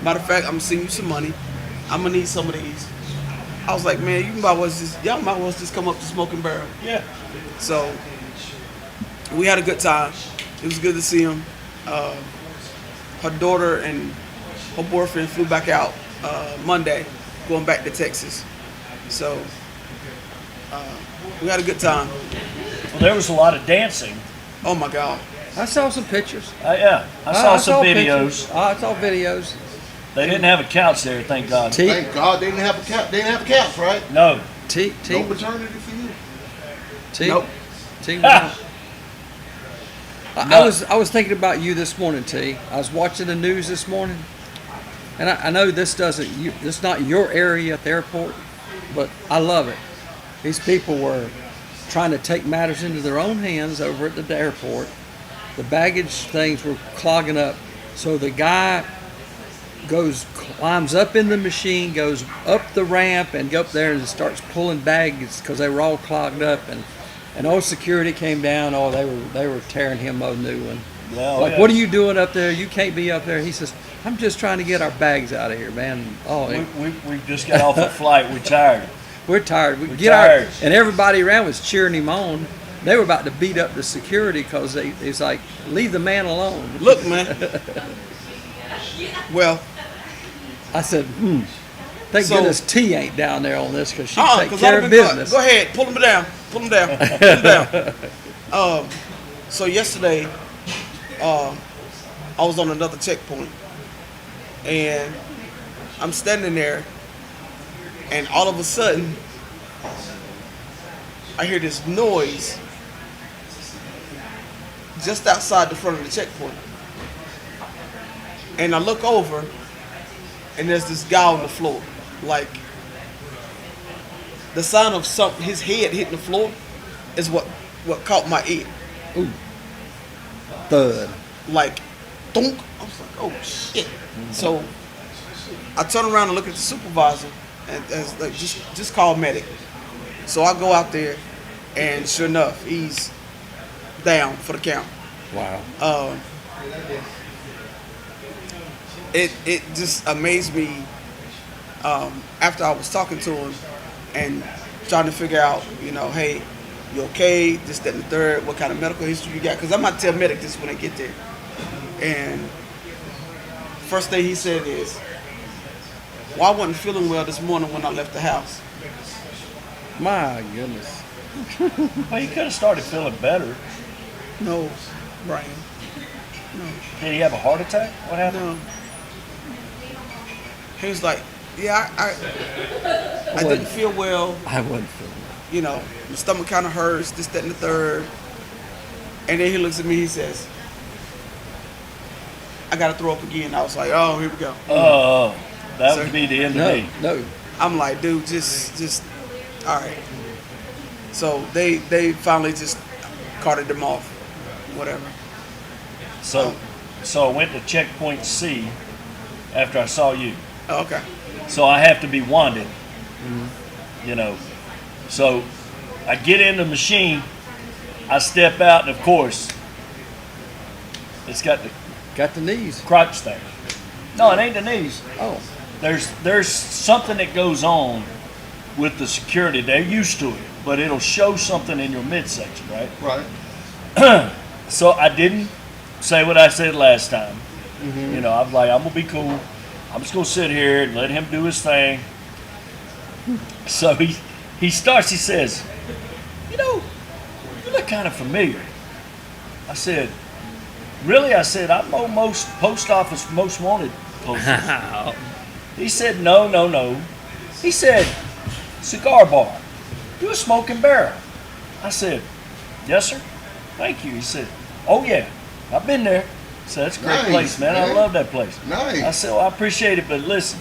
Matter of fact, I'm gonna send you some money. I'm gonna need some of these." I was like, "Man, y'all might as well just come up to Smoking Barrel." yeah. So we had a good time. It was good to see him. her daughter and her boyfriend flew back out Monday, going back to Texas. So we had a good time. Well, there was a lot of dancing. Oh my God. I saw some pictures. Yeah, I saw some pictures. videos. I saw videos. They didn't have a couch there, thank God. T, Thank God they didn't have a couch. They didn't have a couch, right? No. T, No paternity for you. T. Nope. T. Ah. I was thinking about you this morning, T. I was watching the news this morning, and I know this is not your area at the airport, but I love it. These people were trying to take matters into their own hands over at the airport. The baggage things were clogging up, so the guy climbs up in the machine, goes up the ramp, and go up there and starts pulling bags because they were all clogged up. And old security came down. Oh, they were tearing him a new one. Well, Like, yeah. what are you doing up there? You can't be up there. He says, I'm just trying to get our bags out of here, man. Oh, We just got off a flight. We're tired. we're tired. We We're get tired. and everybody around was cheering him on. They were about to beat up the security because it's like, leave the man alone. Look, man. Well, I said, thank So- goodness T ain't down there on this because she take 'cause care I'd of have been business. Go ahead, pull them down. Pull them down. Pull them down. So yesterday, I was on another checkpoint, and I'm standing there, and all of a sudden, I hear this noise just outside the front of the checkpoint, and I look over, and there's this guy on the floor, like the sound of his head hitting the floor is what caught my ear. Thud. Like, thunk. I was like, oh shit. So I turn around and look at the supervisor and as like just call medic. So I go out there and sure enough, he's down for the count. Wow. It just amazed me after I was talking to him and trying to figure out, hey, you okay? This, that, and the third. What kind of medical history you got? Because I'm about to tell medic this when I get there. And first thing he said is, well, I wasn't feeling well this morning when I left the house. My goodness. Well, you could have started feeling better. No, Brian. Did he have a heart attack? What happened? No. He was like, yeah, I didn't feel well. I wasn't feeling My stomach kind of hurts, this, that, and the third. And then he looks at me, he says, I got to throw up again. I was like, oh, here we go. Oh, that Sir? would be the end no, of me. no. I'm like, dude, just, all right. So they finally just carted them off, whatever. So I went to checkpoint C after I saw you. Oh, okay. So I have to be wanted. So I get in the machine, I step out, and of course, it's got the Got the knees. crotch thing. No, it ain't the knees. Oh. There's something that goes on with the security. They're used to it, but it'll show something in your midsection, right? Right. So I didn't say what I said last time. I was like, I'm gonna be cool. I'm just gonna sit here and let him do his thing. So he starts. He says, you look kind of familiar. I said, really? I said, I'm on most post office most wanted posters. He said, no. He said, cigar bar. You a smoking barrel. I said, yes, sir. Thank you. He said, oh, yeah, I've been there. I said, that's a great Nice, place, man. I man. love that place. Nice. I said, well, I appreciate it, but listen,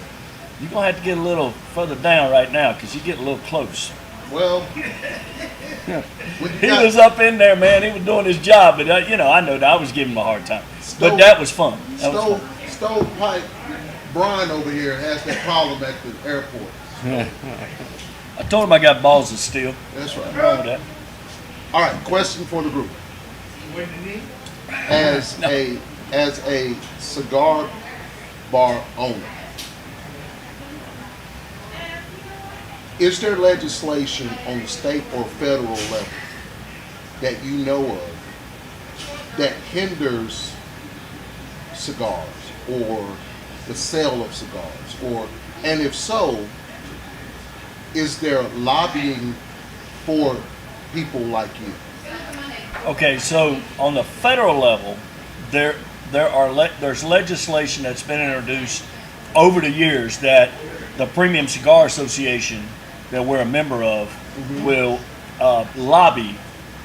you're going to have to get a little further down right now because you get a little close. Well, when you He got- was up in there, man. He was doing his job, but, I know that I was giving him a hard time. But that was fun. That was fun. Stovepipe Brian over here has that problem at the airport. I told him I got balls of steel. That's right. What's wrong with that? All right, question for the group. As a cigar bar owner, is there legislation on the state or federal level that you know of that hinders cigars or the sale of cigars? Or, and if so, is there lobbying for people like you? Okay, so on the federal level, there's legislation that's been introduced over the years that the Premium Cigar Association that we're a member of will lobby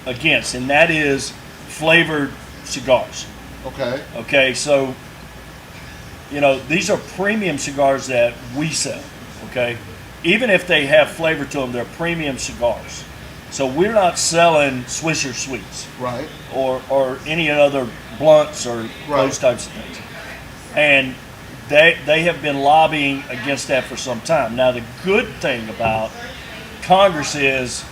against, and that is flavored cigars. Okay. Okay, so these are premium cigars that we sell. Okay, even if they have flavor to them, they're premium cigars. So we're not selling Swisher Sweets, Right. or any other blunts or those types of things. And they have been lobbying against that for some time. Now the good thing about Congress is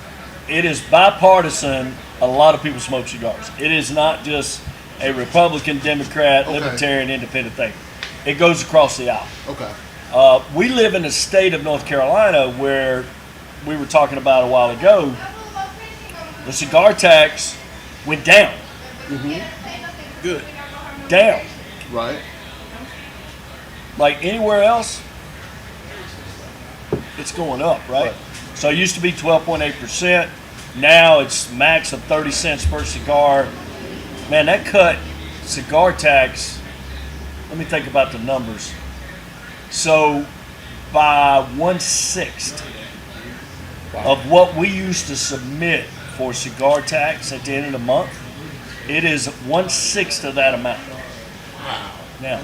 it is bipartisan. A lot of people smoke cigars. It is not just a Republican, Democrat, Okay. Libertarian, Independent thing. It goes across the aisle. Okay. We live in the state of North Carolina where we were talking about a while ago. The cigar tax went down. Good. Down. Right. Like anywhere else, it's going up, right? Right. So it used to be 12.8%. Now it's max of 30 cents per cigar. Man, that cut cigar tax, let me think about the numbers. So by 1/6 of what we used to submit for cigar tax at the end of the month, it is 1/6 of that amount. Now,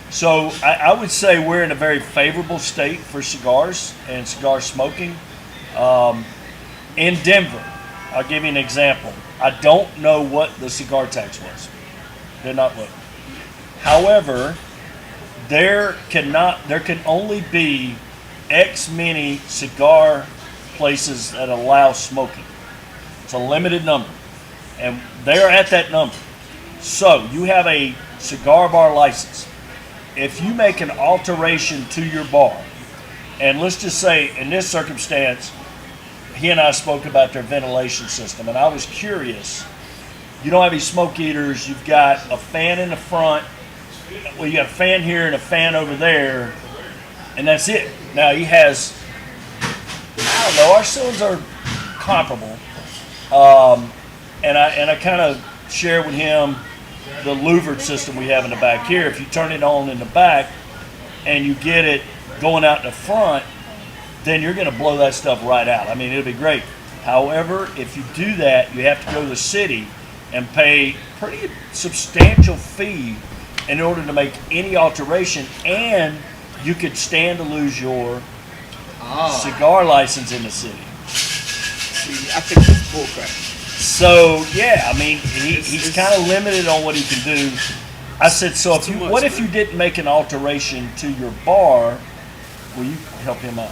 so I would say we're in a very favorable state for cigars and cigar smoking. In Denver, I'll give you an example. I don't know what the cigar tax was. Did not look. However, there can only be X many cigar places that allow smoking. It's a limited number, and they're at that number. So you have a cigar bar license. If you make an alteration to your bar, and let's just say in this circumstance, he and I spoke about their ventilation system, and I was curious. You don't have any smoke eaters. You've got a fan in the front. Well, you got a fan here and a fan over there, and that's it. Now he has, I don't know, our cylinders are comparable, and I kind of shared with him the louvered system we have in the back here. If you turn it on in the back and you get it going out in the front, then you're going to blow that stuff right out. I mean, it'll be great. However, if you do that, you have to go to the city and pay pretty substantial fee in order to make any alteration, and you could stand to lose your cigar license in the city. See, I think that's bullcrap. So yeah, I mean, he's kind of limited on what he can do. I said, so if too you, much, what if you didn't make an alteration to your bar? Will you help him out?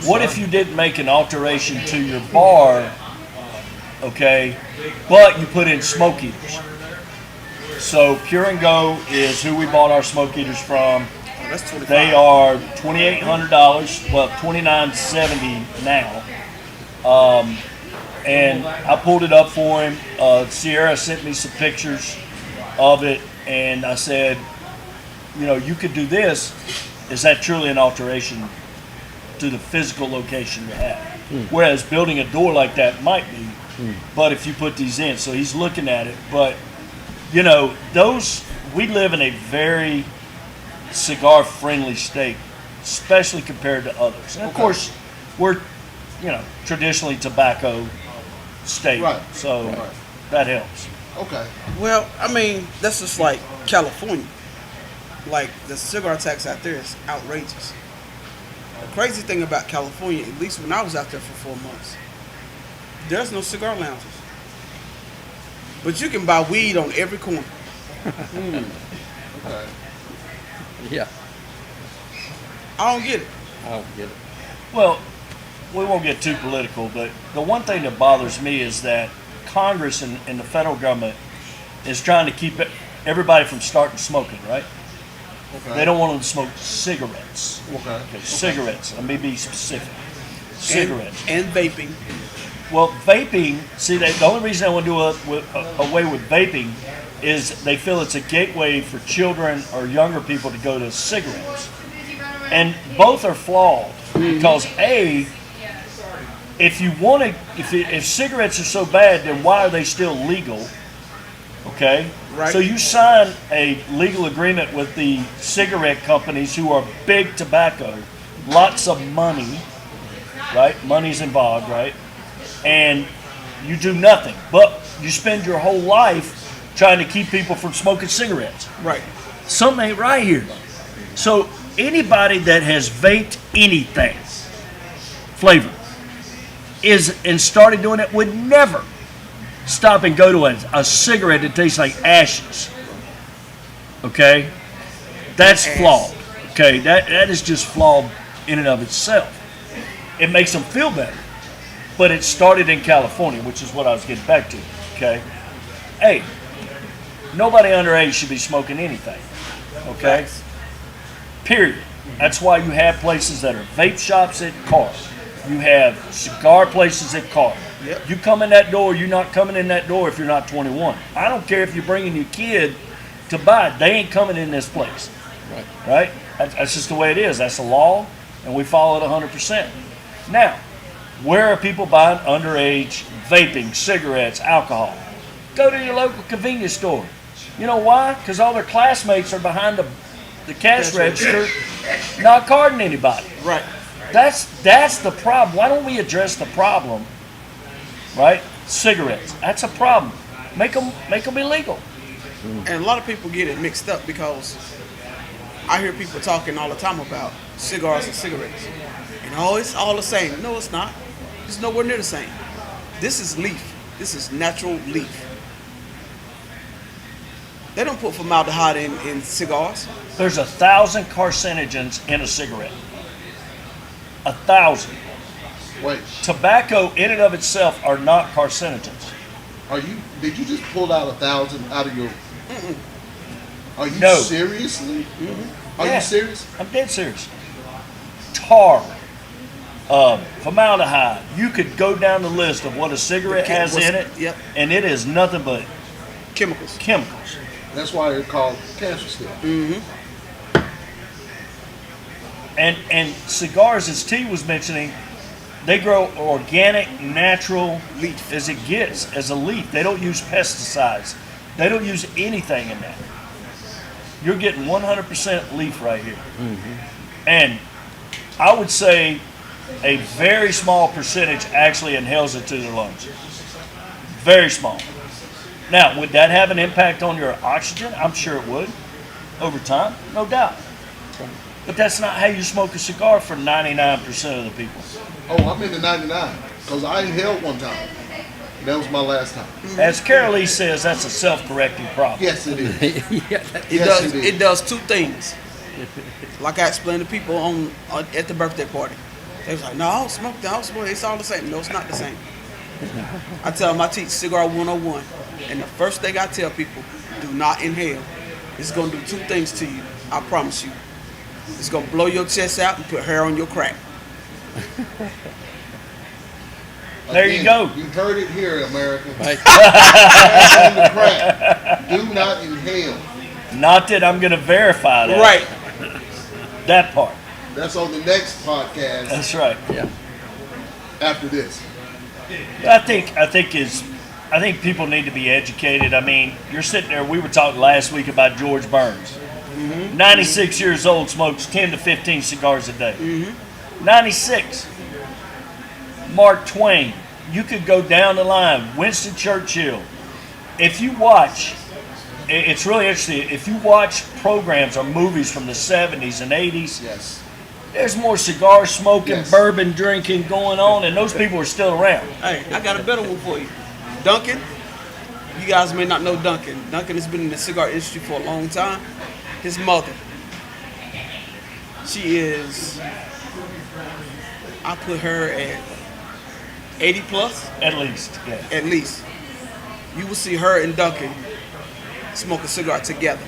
What if you didn't make an alteration to your bar, okay, but you put in smoke eaters? So Pure and Go is who we bought our smoke eaters from. Oh, that's 25. They are $2,800, well, $2,970 now. And I pulled it up for him. Sierra sent me some pictures of it, and I said, you could do this. Is that truly an alteration to the physical location you have? Whereas building a door like that might be, but if you put these in, so he's looking at it. But we live in a very cigar-friendly state, especially compared to others. And of course, we're traditionally tobacco state, Right. so Right. that helps. Okay. Well, I mean, that's just like California. Like, the cigar tax out there is outrageous. The crazy thing about California, at least when I was out there for 4 months, there's no cigar lounges. But you can buy weed on every corner. Okay. Yeah, I don't get it. I don't get it. Well, we won't get too political, but the one thing that bothers me is that Congress and the federal government is trying to keep everybody from starting smoking, right? Okay. They don't want them to smoke cigarettes. Okay. Okay, cigarettes. Let me be specific. Cigarettes. And vaping. Well, vaping, see, the only reason I want to do away with vaping is they feel it's a gateway for children or younger people to go to cigarettes. And both are flawed because if you want to, if cigarettes are so bad, then why are they still legal? Okay, Right. So you sign a legal agreement with the cigarette companies who are big tobacco, lots of money, right? Money's involved, right? And you do nothing, but you spend your whole life trying to keep people from smoking cigarettes. Right. Something ain't right here. So anybody that has vaped anything, flavor, and started doing it would never stop and go to a cigarette that tastes like ashes. Okay? That's flawed. Okay? That is just flawed in and of itself. It makes them feel better. But it started in California, which is what I was getting back to. Okay? Hey, nobody underage should be smoking anything. Okay? Period. That's why you have places that are vape shops at cars. You have cigar places at cars. Yep. You come in that door, you're not coming in that door if you're not 21. I don't care if you're bringing your kid to buy it. They ain't coming in this place. Right? That's just the way it is. That's the law, and we follow it 100%. Now, where are people buying underage vaping, cigarettes, alcohol? Go to your local convenience store. You know why? Because all their classmates are behind the cash register not carding anybody. Right. That's the problem. Why don't we address the problem? Right? Cigarettes. That's a problem. Make them illegal. And a lot of people get it mixed up because I hear people talking all the time about cigars and cigarettes. And it's all the same. No, it's not. It's nowhere near the same. This is leaf. This is natural leaf. They don't put formaldehyde in cigars. There's 1,000 carcinogens in a cigarette. 1,000. Wait, Tobacco in and of itself are not carcinogens. did you just pull out 1,000 out of your? Are you No. seriously? Are Yeah. you serious? I'm dead serious. Tar, formaldehyde. You could go down the list of what a cigarette has in it, Yep. and it is nothing but Chemicals. chemicals. That's why they're called cancer sticks. And cigars, as T was mentioning, they grow organic, natural Leaf. as it gets, as a leaf. They don't use pesticides. They don't use anything in that. You're getting 100% leaf right here. And I would say a very small percentage actually inhales it to their lungs. Very small. Now, would that have an impact on your oxygen? I'm sure it would. Over time, no doubt. But that's not how you smoke a cigar for 99% of the people. Oh, I'm in the 99 because I inhaled one time. That was my last time. As Carol Lee says, that's a self-correcting problem. Yes, it is. It does two things. Like I explained to people at the birthday party. They was like, no, I don't smoke that. I don't smoke. It's all the same. No, it's not the same. I tell them I teach Cigar 101. And the first thing I tell people, do not inhale. It's going to do two things to you. I promise you. It's going to blow your chest out and put hair on your crack. There you go. You heard it here, America. Right. On the crack. Do not inhale. Not that I'm going to verify that. Right. That part. That's on the next podcast That's right. Yeah. after this. I think people need to be educated. I mean, you're sitting there. We were talking last week about George Burns. 96 years old, smokes 10 to 15 cigars a day. 96. Mark Twain. You could go down the line. Winston Churchill. If you watch, it's really interesting. If you watch programs or movies from the 70s and 80s, Yes. there's more cigar smoking, Yes. bourbon drinking going on, and those people are still around. Hey, I got a better one for you. Duncan. You guys may not know Duncan. Duncan has been in the cigar industry for a long time. His mother. She is, I put her at 80 plus, At least, yeah. at least. You will see her and Duncan smoke a cigar together.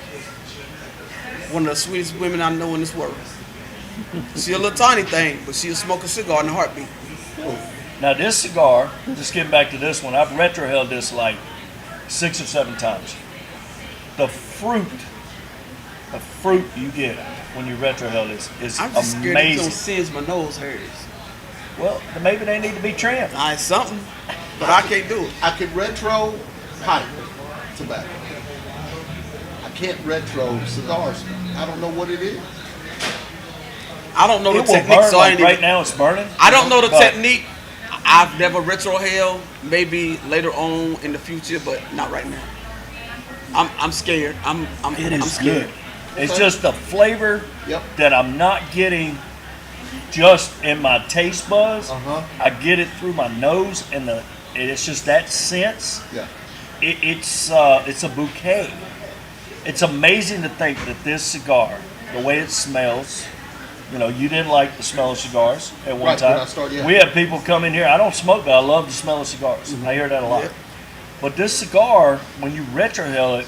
One of the sweetest women I know in this world. She's a little tiny thing, but she'll smoke a cigar in a heartbeat. Now this cigar, just getting back to this one, I've retrohaled this like 6 or 7 times. the fruit you get when you retrohale is I'm just scared it's gonna amazing. singe my nose hairs. Well, maybe they need to be trimmed. It's something, but I can't do it. I can retro pipe tobacco. I can't retro cigar smoke. I don't know what it is. I don't know It the will technique, burn, so I like ain't right even, now it's burning. I don't know the but technique. I've never retrohaled. Maybe later on in the future, but not right now. I'm scared. I'm It is scared. good. It's just the flavor Yep. that I'm not getting just in my taste buds. Uh-huh. I get it through my nose, and it's just that sense. Yeah. It's a bouquet. It's amazing to think that this cigar, the way it smells, you know, you didn't like the smell of cigars at one Right, time. when I started, yeah. We have people come in here. I don't smoke, but I love the smell of cigars. I hear that a lot. Yeah. But this cigar, when you retrohale it,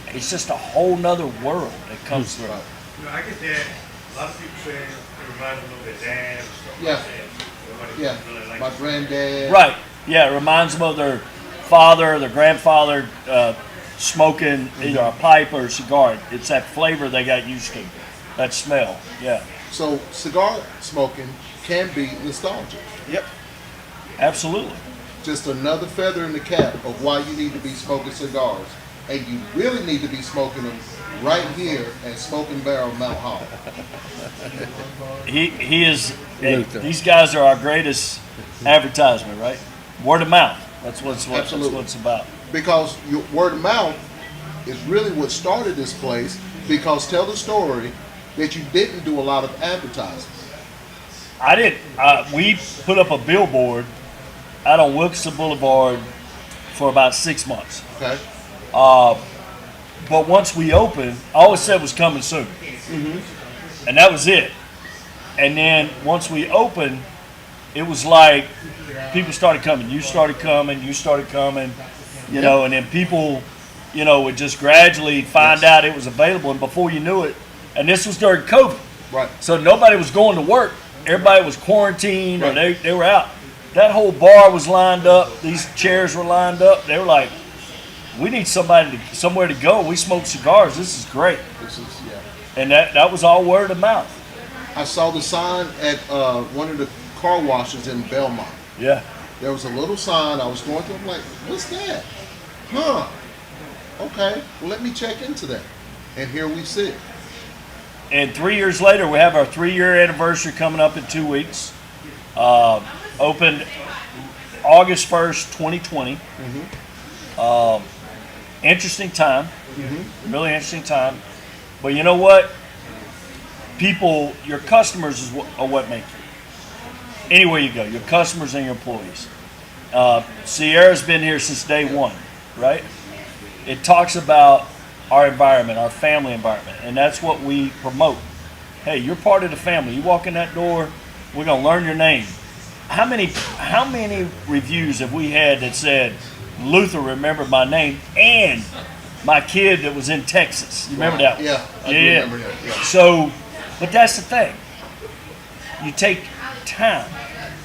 it's just a whole nother world that comes through. Right. You know, I get that. A lot of people say it reminds them of their dad and stuff Yeah. like that. Nobody Yeah. really likes My it. granddad. Right. Yeah, it reminds them of their father, their grandfather smoking either a pipe or a cigar. It's that flavor they got used to, that smell. Yeah, So cigar smoking can be nostalgic. Yep. absolutely. Just another feather in the cap of why you need to be smoking cigars. And you really need to be smoking them right here at Smoking Barrel Mount Hall. He is. Luther. These guys are our greatest advertisement, right? Word of mouth. That's what Absolutely. it's about. Because your word of mouth is really what started this place. Because tell the story that you didn't do a lot of advertising. I did. We put up a billboard out on Wilkinson Boulevard for about 6 months. Okay? But once we opened, all it said was coming soon. And that was it. And then once we opened, it was like people started coming. You started coming. You started coming. You know, and then people, you know, would just gradually find out it was available. And before you knew it, and this was during COVID. Right. So nobody was going to work. Everybody was quarantined or Right. they were out. That whole bar was lined up. These chairs were lined up. They were like, we need somewhere to go. We smoke cigars. This is great. This is, yeah. And that was all word of mouth. I saw the sign at one of the car washes in Belmont. Yeah. There was a little sign. I was going through. I'm like, what's that? Huh. Okay. Well, let me check into that. And here we sit. And 3 years later, we have our 3-year anniversary coming up in 2 weeks. Opened August 1st, 2020. Interesting time. Really interesting time. But you know what? People, your customers are what make you. Anywhere you go, your customers and your employees. Sierra's been here since day one, right? It talks about our environment, our family environment, and that's what we promote. Hey, you're part of the family. You walk in that door, we're gonna learn your name. How many reviews have we had that said Luther remembered my name and my kid that was in Texas? You remember that one? Yeah, I do Yeah. remember that. Yeah. So, but that's the thing. You take time.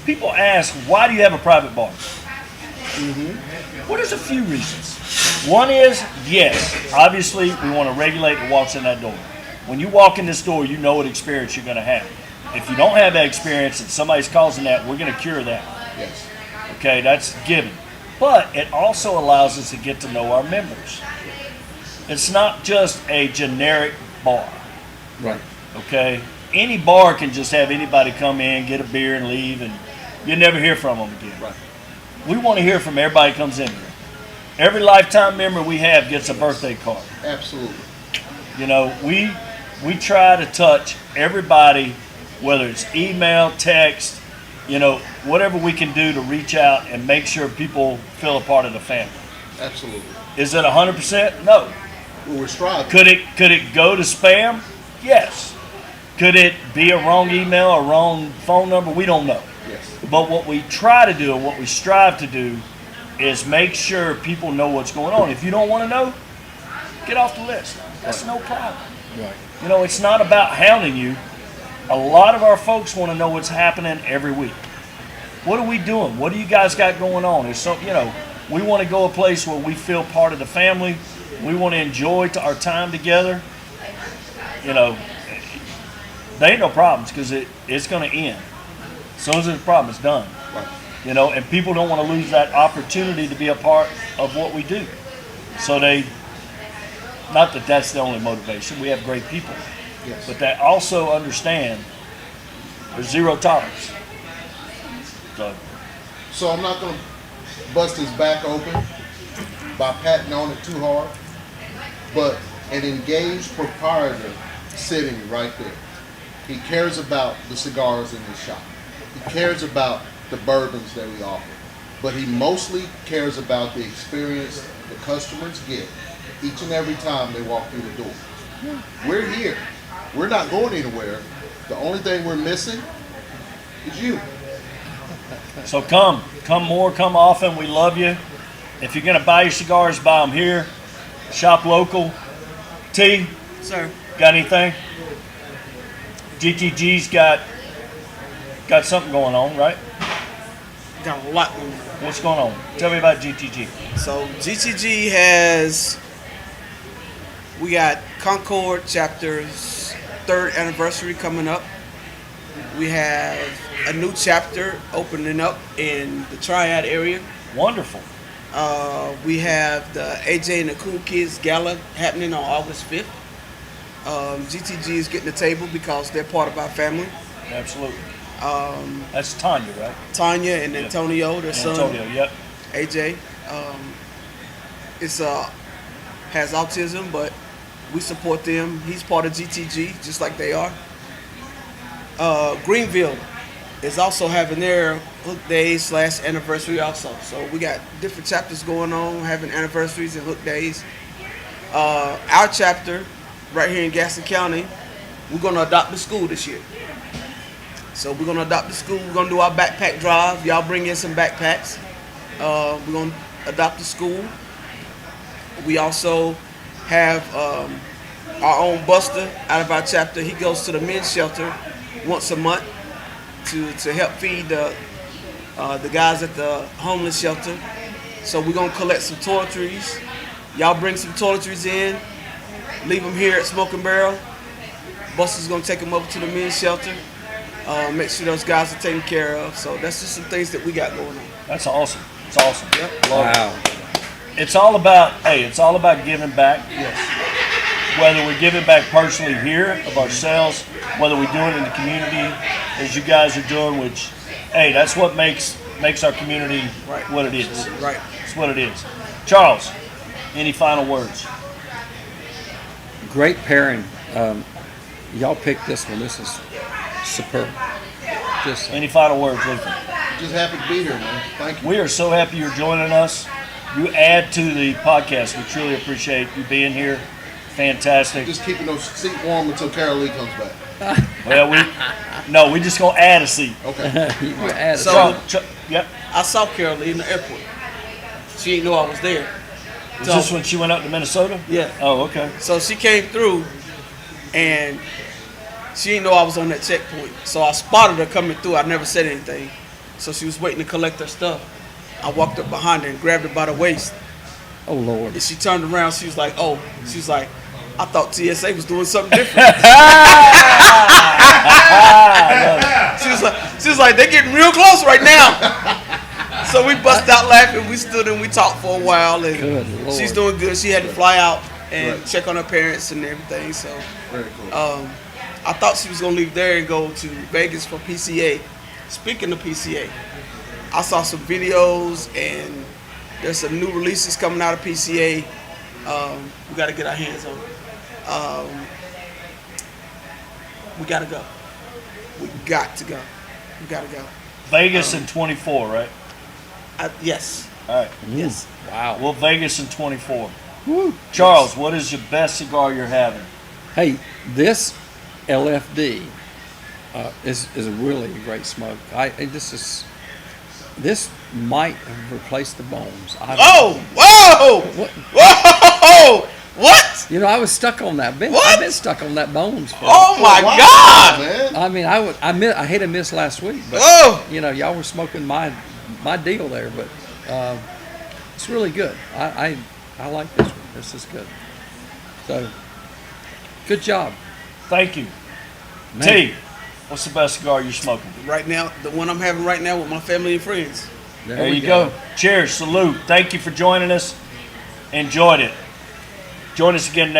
People ask, why do you have a private bar? Well, there's a few reasons. One is, yes, obviously we want to regulate who walks in that door. When you walk in this door, you know what experience you're going to have. If you don't have that experience and somebody's causing that, we're going to cure that. Yes. Okay, that's given. But it also allows us to get to know our members. It's not just a generic bar. Right. Okay? Any bar can just have anybody come in, get a beer, and leave, and you'll never hear from them again. Right. We want to hear from everybody who comes in here. Every lifetime member we have gets a birthday card. Absolutely. You know, we try to touch everybody, whether it's email, text, you know, whatever we can do to reach out and make sure people feel a part of the family. Absolutely. Is it 100%? No. Well, we're striving. Could it go to spam? Yes. Could it be a wrong email or wrong phone number? We don't know. Yes. But what we try to do and what we strive to do is make sure people know what's going on. If you don't want to know, get off the list. That's no problem. Right. You know, it's not about hounding you. A lot of our folks want to know what's happening every week. What are we doing? What do you guys got going on? There's some, you know, We want to go a place where we feel part of the family. We want to enjoy our time together. You know, there ain't no problems because it's going to end. As soon as there's a problem, it's done. Right. You know, and people don't want to lose that opportunity to be a part of what we do. So not that that's the only motivation. We have great people. Yes. But they also understand there's zero tolerance. So I'm not going to bust his back open by patting on it too hard, but an engaged proprietor sitting right there. He cares about the cigars in his shop. He cares about the bourbons that we offer, but he mostly cares about the experience the customers get each and every time they walk through the door. We're here. We're not going anywhere. The only thing we're missing is you. So come more, come often. We love you. If you're going to buy your cigars, buy them here. Shop local. T, Sir. got anything? GTG's got something going on, right? Got a lot going on. What's going on? Tell me about GTG. So GTG has, we got Concord chapter's 3rd anniversary coming up. We have a new chapter opening up in the Triad area. Wonderful. We have the AJ and the Cool Kids Gala happening on August 5th. GTG is getting the table because they're part of our family. Absolutely. That's Tanya, right? Tanya and Antonio, their son. Antonio, yep. AJ, has autism, but we support them. He's part of GTG, just like they are. Greenville is also having their Hook Days / anniversary also. So we got different chapters going on, having anniversaries and Hook Days. Our chapter, right here in Gaston County, we're going to adopt the school this year. So we're going to adopt the school. We're going to do our backpack drive. Y'all bring in some backpacks. We're going to adopt the school. We also have our own Buster out of our chapter. He goes to the men's shelter once a month to help feed the guys at the homeless shelter. So we're going to collect some toiletries. Y'all bring some toiletries in. Leave them here at Smoking Barrel. Buster's going to take them over to the men's shelter. Make sure those guys are taken care of. So that's just some things that we got going on. That's awesome. It's awesome. Yep. Love it. Wow. It's all about giving back. Yes. Whether we give it back personally here of ourselves, whether we do it in the community, as you guys are doing, which, hey, that's what makes our community Right. what it is. Right. It's what it is. Charles, any final words? Great pairing. Y'all picked this one. This is superb. Just Any final words, Luther? Just happy to be here, man. Thank you. We are so happy you're joining us. You add to the podcast. We truly appreciate you being here. Fantastic. Just keeping those seats warm until Carol Lee comes back. Well, we just gonna add a seat. Okay. you added. So- Yep. I saw Carol Lee in the airport. She didn't know I was there. Was So- this when she went up to Minnesota? Yeah. Oh, okay. So she came through, and she didn't know I was on that checkpoint. So I spotted her coming through. I never said anything. So she was waiting to collect her stuff. I walked up behind her and grabbed her by the waist. Oh Lord. And she turned around. She was like, "Oh," she was like, "I thought TSA was doing something different." she was like, "They're getting real close right now." So we bust out laughing. We stood and we talked for a while, and Good Lord. she's doing good. She had to fly out and check on her parents and everything. So Very cool. I thought she was gonna leave there and go to Vegas for PCA. Speaking of PCA, I saw some videos and there's some new releases coming out of PCA. We got to get our hands on it. We got to go. We got to go. We got to go. Vegas in 24, right? Yes. All right. Yes. Wow. Well, Vegas in 24. Charles, what is your best cigar you're having? Hey, this LFD is a really great smoke. This might have replaced the bones. Oh! Whoa! What? Whoa! What? You know, I was stuck on that. What? I've been stuck on that bones. For, Oh my Wow, God! man. I mean, I hate to miss last week, but Oh! you know, y'all were smoking my deal there. But It's really good. I like this one. This is good. So, good job. Thank you. Man. T, what's the best cigar you're smoking? Right now, the one I'm having right now with my family and friends. There you go. Cheers. Salute. Thank you for joining us. Enjoyed it. Join us again next